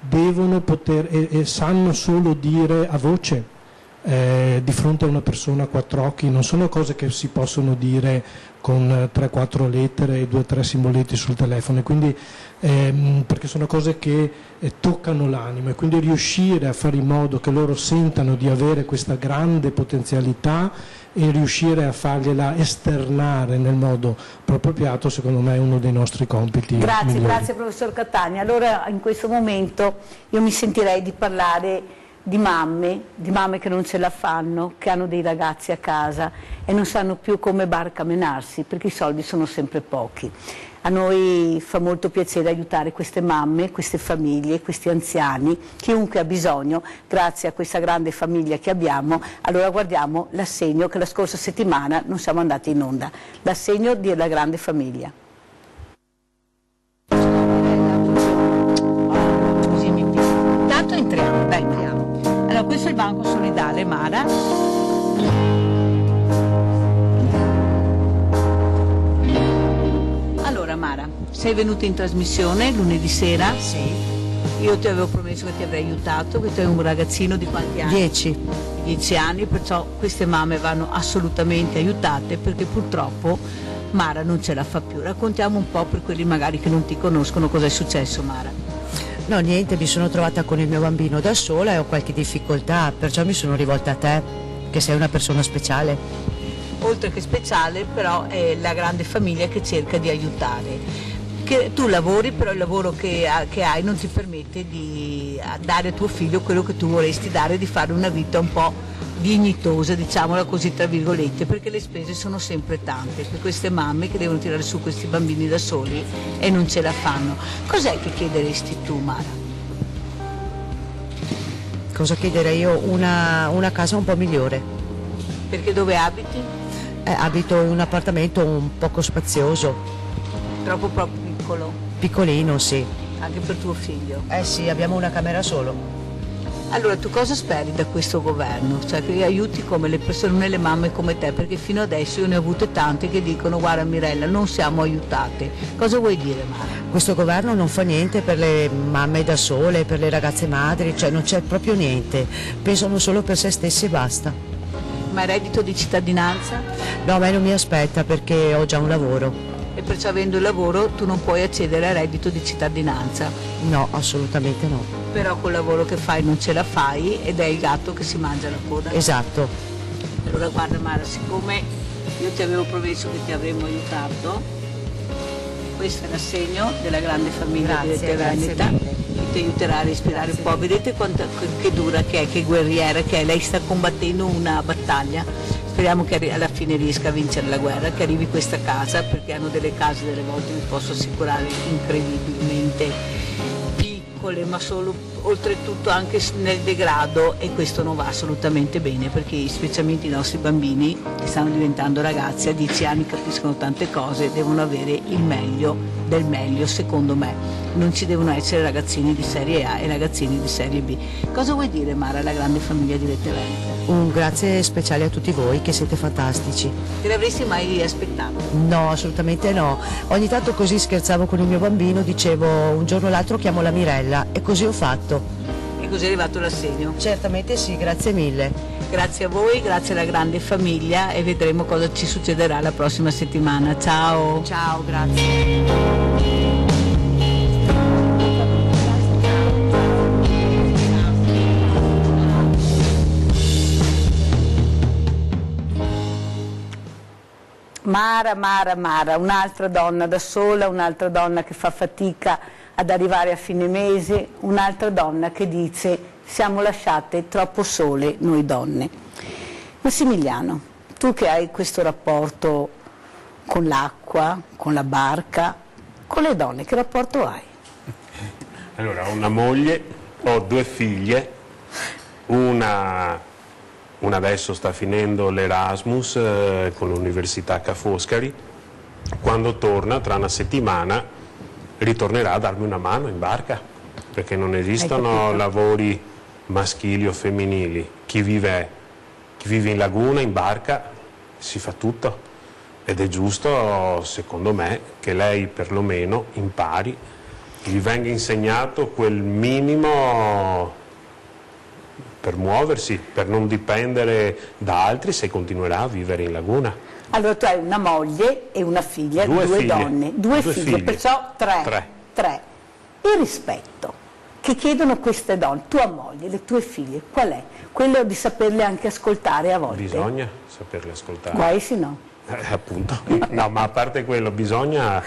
devono poter e sanno solo dire a voce di fronte a una persona a quattro occhi, non sono cose che si possono dire con 3-4 lettere e 2-3 simboletti sul telefono, e quindi perché sono cose che toccano l'anima, e quindi riuscire a fare in modo che loro sentano di avere questa grande potenzialità e riuscire a fargliela esternare nel modo appropriato, secondo me è uno dei nostri compiti migliori. Grazie professor Catania. Allora in questo momento io mi sentirei di parlare di mamme che non ce la fanno, che hanno dei ragazzi a casa e non sanno più come barcamenarsi perché i soldi sono sempre pochi. A noi fa molto piacere aiutare queste mamme, queste famiglie, questi anziani, chiunque ha bisogno, grazie a questa grande famiglia che abbiamo. Allora guardiamo l'assegno che la scorsa settimana non siamo andati in onda, l'assegno della grande famiglia. Tanto entriamo, dai, entriamo. Allora questo è il Banco Solidale, Mara. Allora, Allora Mara, sei venuta in trasmissione lunedì sera? Sì. Io ti avevo promesso che ti avrei aiutato, che tu hai un ragazzino di quanti anni? 10. 10 anni, perciò queste mamme vanno assolutamente aiutate, perché purtroppo Mara non ce la fa più. Raccontiamo un po' per quelli magari che non ti conoscono cosa è successo, Mara. No, niente, mi sono trovata con il mio bambino da sola e ho qualche difficoltà, perciò mi sono rivolta a te, che sei una persona speciale. Oltre che speciale, però è la grande famiglia che cerca di aiutare. Che tu lavori, però il lavoro che hai non ti permette di dare a tuo figlio quello che tu vorresti dare, di fare una vita un po' dignitosa, diciamola così tra virgolette, perché le spese sono sempre tante per queste mamme che devono tirare su questi bambini da soli e non ce la fanno. Cos'è che chiederesti tu, Mara? Cosa chiederei io? Una casa un po' migliore. Perché dove abiti? Abito in un appartamento un poco spazioso. Troppo piccolo? Piccolino, sì. Anche per tuo figlio? Sì, abbiamo una camera solo. Allora, tu cosa speri da questo governo? Cioè che aiuti come le persone, le mamme come te, perché fino adesso io ne ho avute tante che dicono guarda Mirella, non siamo aiutate. Cosa vuoi dire, Mara? Questo governo non fa niente per le mamme da sole, per le ragazze madri, cioè non c'è proprio niente. Pensano solo per se stessi e basta. Ma il reddito di cittadinanza? No, a me non mi aspetta perché ho già un lavoro. E perciò avendo il lavoro tu non puoi accedere al reddito di cittadinanza? No, assolutamente no. Però col lavoro che fai non ce la fai ed è il gatto che si mangia la coda? Esatto. Allora guarda Mara, siccome io ti avevo promesso che ti avremmo aiutato, questo è l'assegno della grande famiglia di Rete Veneta, che ti aiuterà a respirare un po'. Vedete che dura che è, che guerriera che è, lei sta combattendo una battaglia. Speriamo che alla fine riesca a vincere la guerra, che arrivi questa casa, perché hanno delle case delle volte, vi posso assicurare, incredibilmente piccole, ma solo oltretutto anche nel degrado, e questo non va assolutamente bene, perché specialmente i nostri bambini che stanno diventando ragazzi a 10 anni capiscono tante cose, devono avere il meglio del meglio, secondo me. Non ci devono essere ragazzini di serie A e ragazzini di serie B. Cosa vuoi dire, Mara, alla grande famiglia di Rete Veneta? Un grazie speciale a tutti voi che siete fantastici. Te l'avresti mai aspettato? No, assolutamente no. Ogni tanto così scherzavo con il mio bambino, dicevo un giorno o l'altro chiamo la Mirella e così ho fatto. E così è arrivato l'assegno? Certamente sì, grazie mille. Grazie a voi, grazie alla grande famiglia e vedremo cosa ci succederà la prossima settimana. Ciao! Ciao, grazie. Mara, un'altra donna da sola, un'altra donna che fa fatica ad arrivare a fine mese, un'altra donna che dice siamo lasciate troppo sole noi donne. Massimiliano, tu che hai questo rapporto con l'acqua, con la barca, con le donne, che rapporto hai? Allora, ho una moglie, ho 2 figlie, una adesso sta finendo l'Erasmus con l'Università Ca' Foscari, quando torna, tra una settimana, ritornerà a darmi una mano in barca, perché non esistono lavori maschili o femminili. Chi vive in laguna, in barca, si fa tutto, ed è giusto, secondo me, che lei perlomeno impari, gli venga insegnato quel minimo per muoversi, per non dipendere da altri se continuerà a vivere in laguna. Allora tu hai una moglie e una figlia, due donne, due figlie, perciò tre. Il rispetto che chiedono queste donne, tua moglie, le tue figlie, qual è? Quello di saperle anche ascoltare a volte. Bisogna saperle ascoltare. Guai se no. Appunto. No, ma a parte quello, bisogna,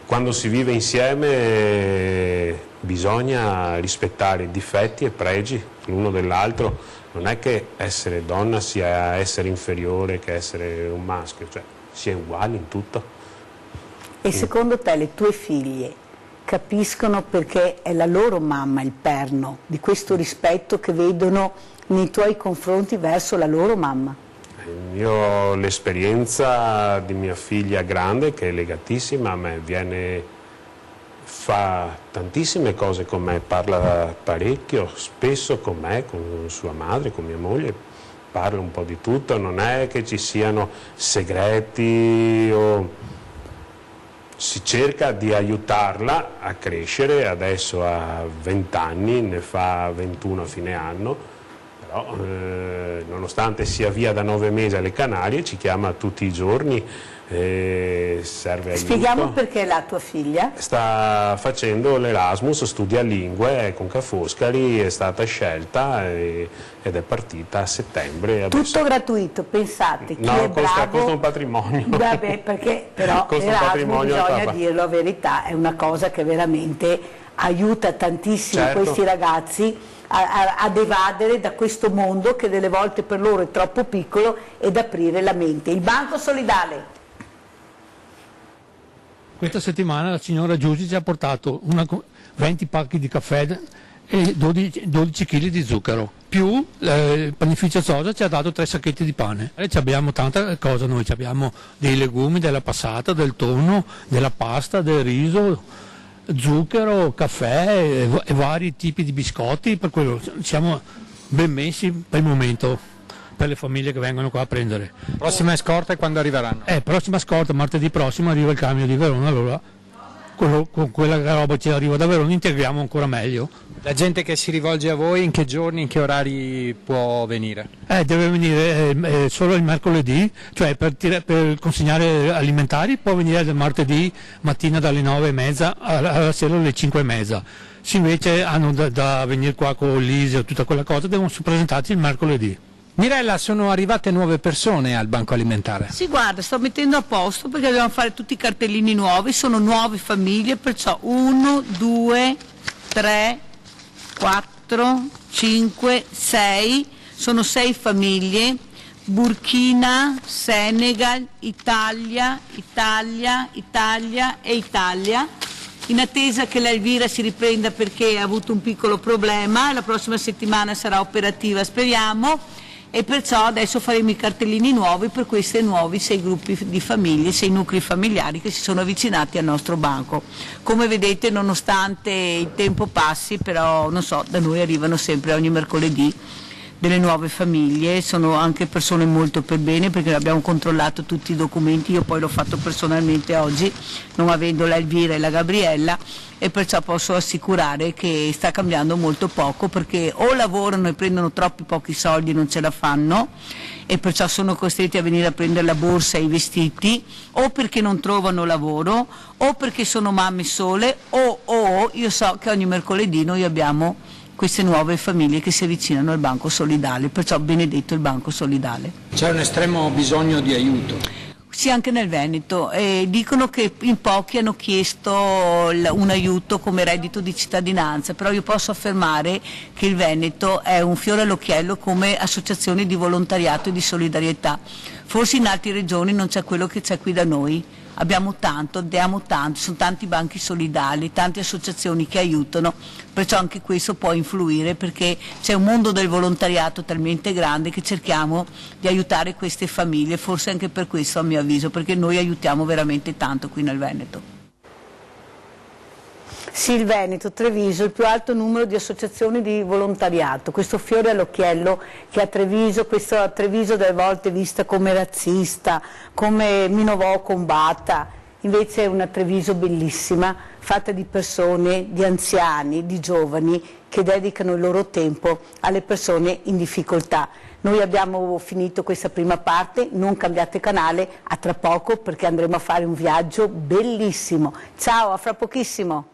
quando si vive insieme, bisogna rispettare i difetti e pregi l'uno dell'altro. Non è che essere donna sia essere inferiore che essere un maschio, cioè si è uguali in tutto. E secondo te le tue figlie capiscono perché è la loro mamma il perno di questo rispetto che vedono nei tuoi confronti verso la loro mamma? Io ho l'esperienza di mia figlia grande che è legatissima a me, fa tantissime cose con me, parla parecchio, spesso con me, con sua madre, con mia moglie, parla un po' di tutto, non è che ci siano segreti o si cerca di aiutarla a crescere, adesso ha 20 anni, ne fa 21 a fine anno, però nonostante sia via da 9 mesi alle Canarie ci chiama tutti i giorni, serve aiuto. Spieghiamo perché la tua figlia sta facendo l'Erasmus, studia lingue con Ca' Foscari, è stata scelta ed è partita a settembre. Tutto gratuito, pensate, chi no, è bravo... costa un patrimonio. Vabbè, perché però l'Erasmus, bisogna dirlo, la verità, è una cosa che veramente aiuta tantissimo questi ragazzi ad evadere da questo mondo che delle volte per loro è troppo piccolo ed aprire la mente. Il Banco Solidale. Questa settimana la signora Giussi ci ha portato 20 pacchi di caffè e 12 kg di zucchero, più il panificio Sosa ci ha dato 3 sacchetti di pane. E abbiamo tanta cosa, noi abbiamo dei legumi, della passata, del tonno, della pasta, del riso, zucchero, caffè e vari tipi di biscotti, per quello siamo ben messi per il momento, per le famiglie che vengono qua a prendere. Prossima scorta e quando arriveranno? Prossima scorta, martedì prossimo arriva il camion di Verona, allora con quella roba ci arriva da Verona integriamo ancora meglio. La gente che si rivolge a voi in che giorni, in che orari può venire? Deve venire solo il mercoledì, cioè per consegnare alimentari può venire il martedì mattina dalle 9:30 alla sera alle 5:30. Se invece hanno da venire qua con l'ISE o tutta quella cosa devono presentarsi il mercoledì. Mirella, sono arrivate nuove persone al banco alimentare? Sì, guarda, sto mettendo a posto perché dobbiamo fare tutti i cartellini nuovi, sono nuove famiglie, perciò 1, 2, 3, 4, 5, 6, sono 6 famiglie, Burkina, Senegal, Italia, e Italia, in attesa che la Elvira si riprenda perché ha avuto un piccolo problema, la prossima settimana sarà operativa, speriamo. E perciò adesso faremo i cartellini nuovi per questi nuovi 6 gruppi di famiglie, 6 nuclei familiari che si sono avvicinati al nostro banco. Come vedete, nonostante il tempo passi, però non so, da noi arrivano sempre ogni mercoledì delle nuove famiglie, sono anche persone molto per bene perché abbiamo controllato tutti i documenti, io poi l'ho fatto personalmente oggi, non avendo la Elvira e la Gabriella, e perciò posso assicurare che sta cambiando molto poco perché o lavorano e prendono troppi pochi soldi e non ce la fanno e perciò sono costretti a venire a prendere la borsa e i vestiti, o perché non trovano lavoro o perché sono mamme sole o io so che ogni mercoledì noi abbiamo queste nuove famiglie che si avvicinano al Banco Solidale, perciò benedetto il Banco Solidale. C'è un estremo bisogno di aiuto. Sì, anche nel Veneto. Dicono che in pochi hanno chiesto un aiuto come reddito di cittadinanza, però io posso affermare che il Veneto è un fiore all'occhiello come associazione di volontariato e di solidarietà. Forse in altre regioni non c'è quello che c'è qui da noi. Abbiamo tanto, diamo tanto, sono tanti banchi solidali, tante associazioni che aiutano, perciò anche questo può influire perché c'è un mondo del volontariato talmente grande che cerchiamo di aiutare queste famiglie, forse anche per questo a mio avviso, perché noi aiutiamo veramente tanto qui nel Veneto. Sì, il Veneto, Treviso, il più alto numero di associazioni di volontariato, questo fiore all'occhiello che a Treviso, questa Treviso delle volte vista come razzista, come Minovò combatta, invece è una Treviso bellissima, fatta di persone, di anziani, di giovani che dedicano il loro tempo alle persone in difficoltà. Noi abbiamo finito questa prima parte, non cambiate canale, a tra poco perché andremo a fare un viaggio bellissimo. Ciao, a fra pochissimo!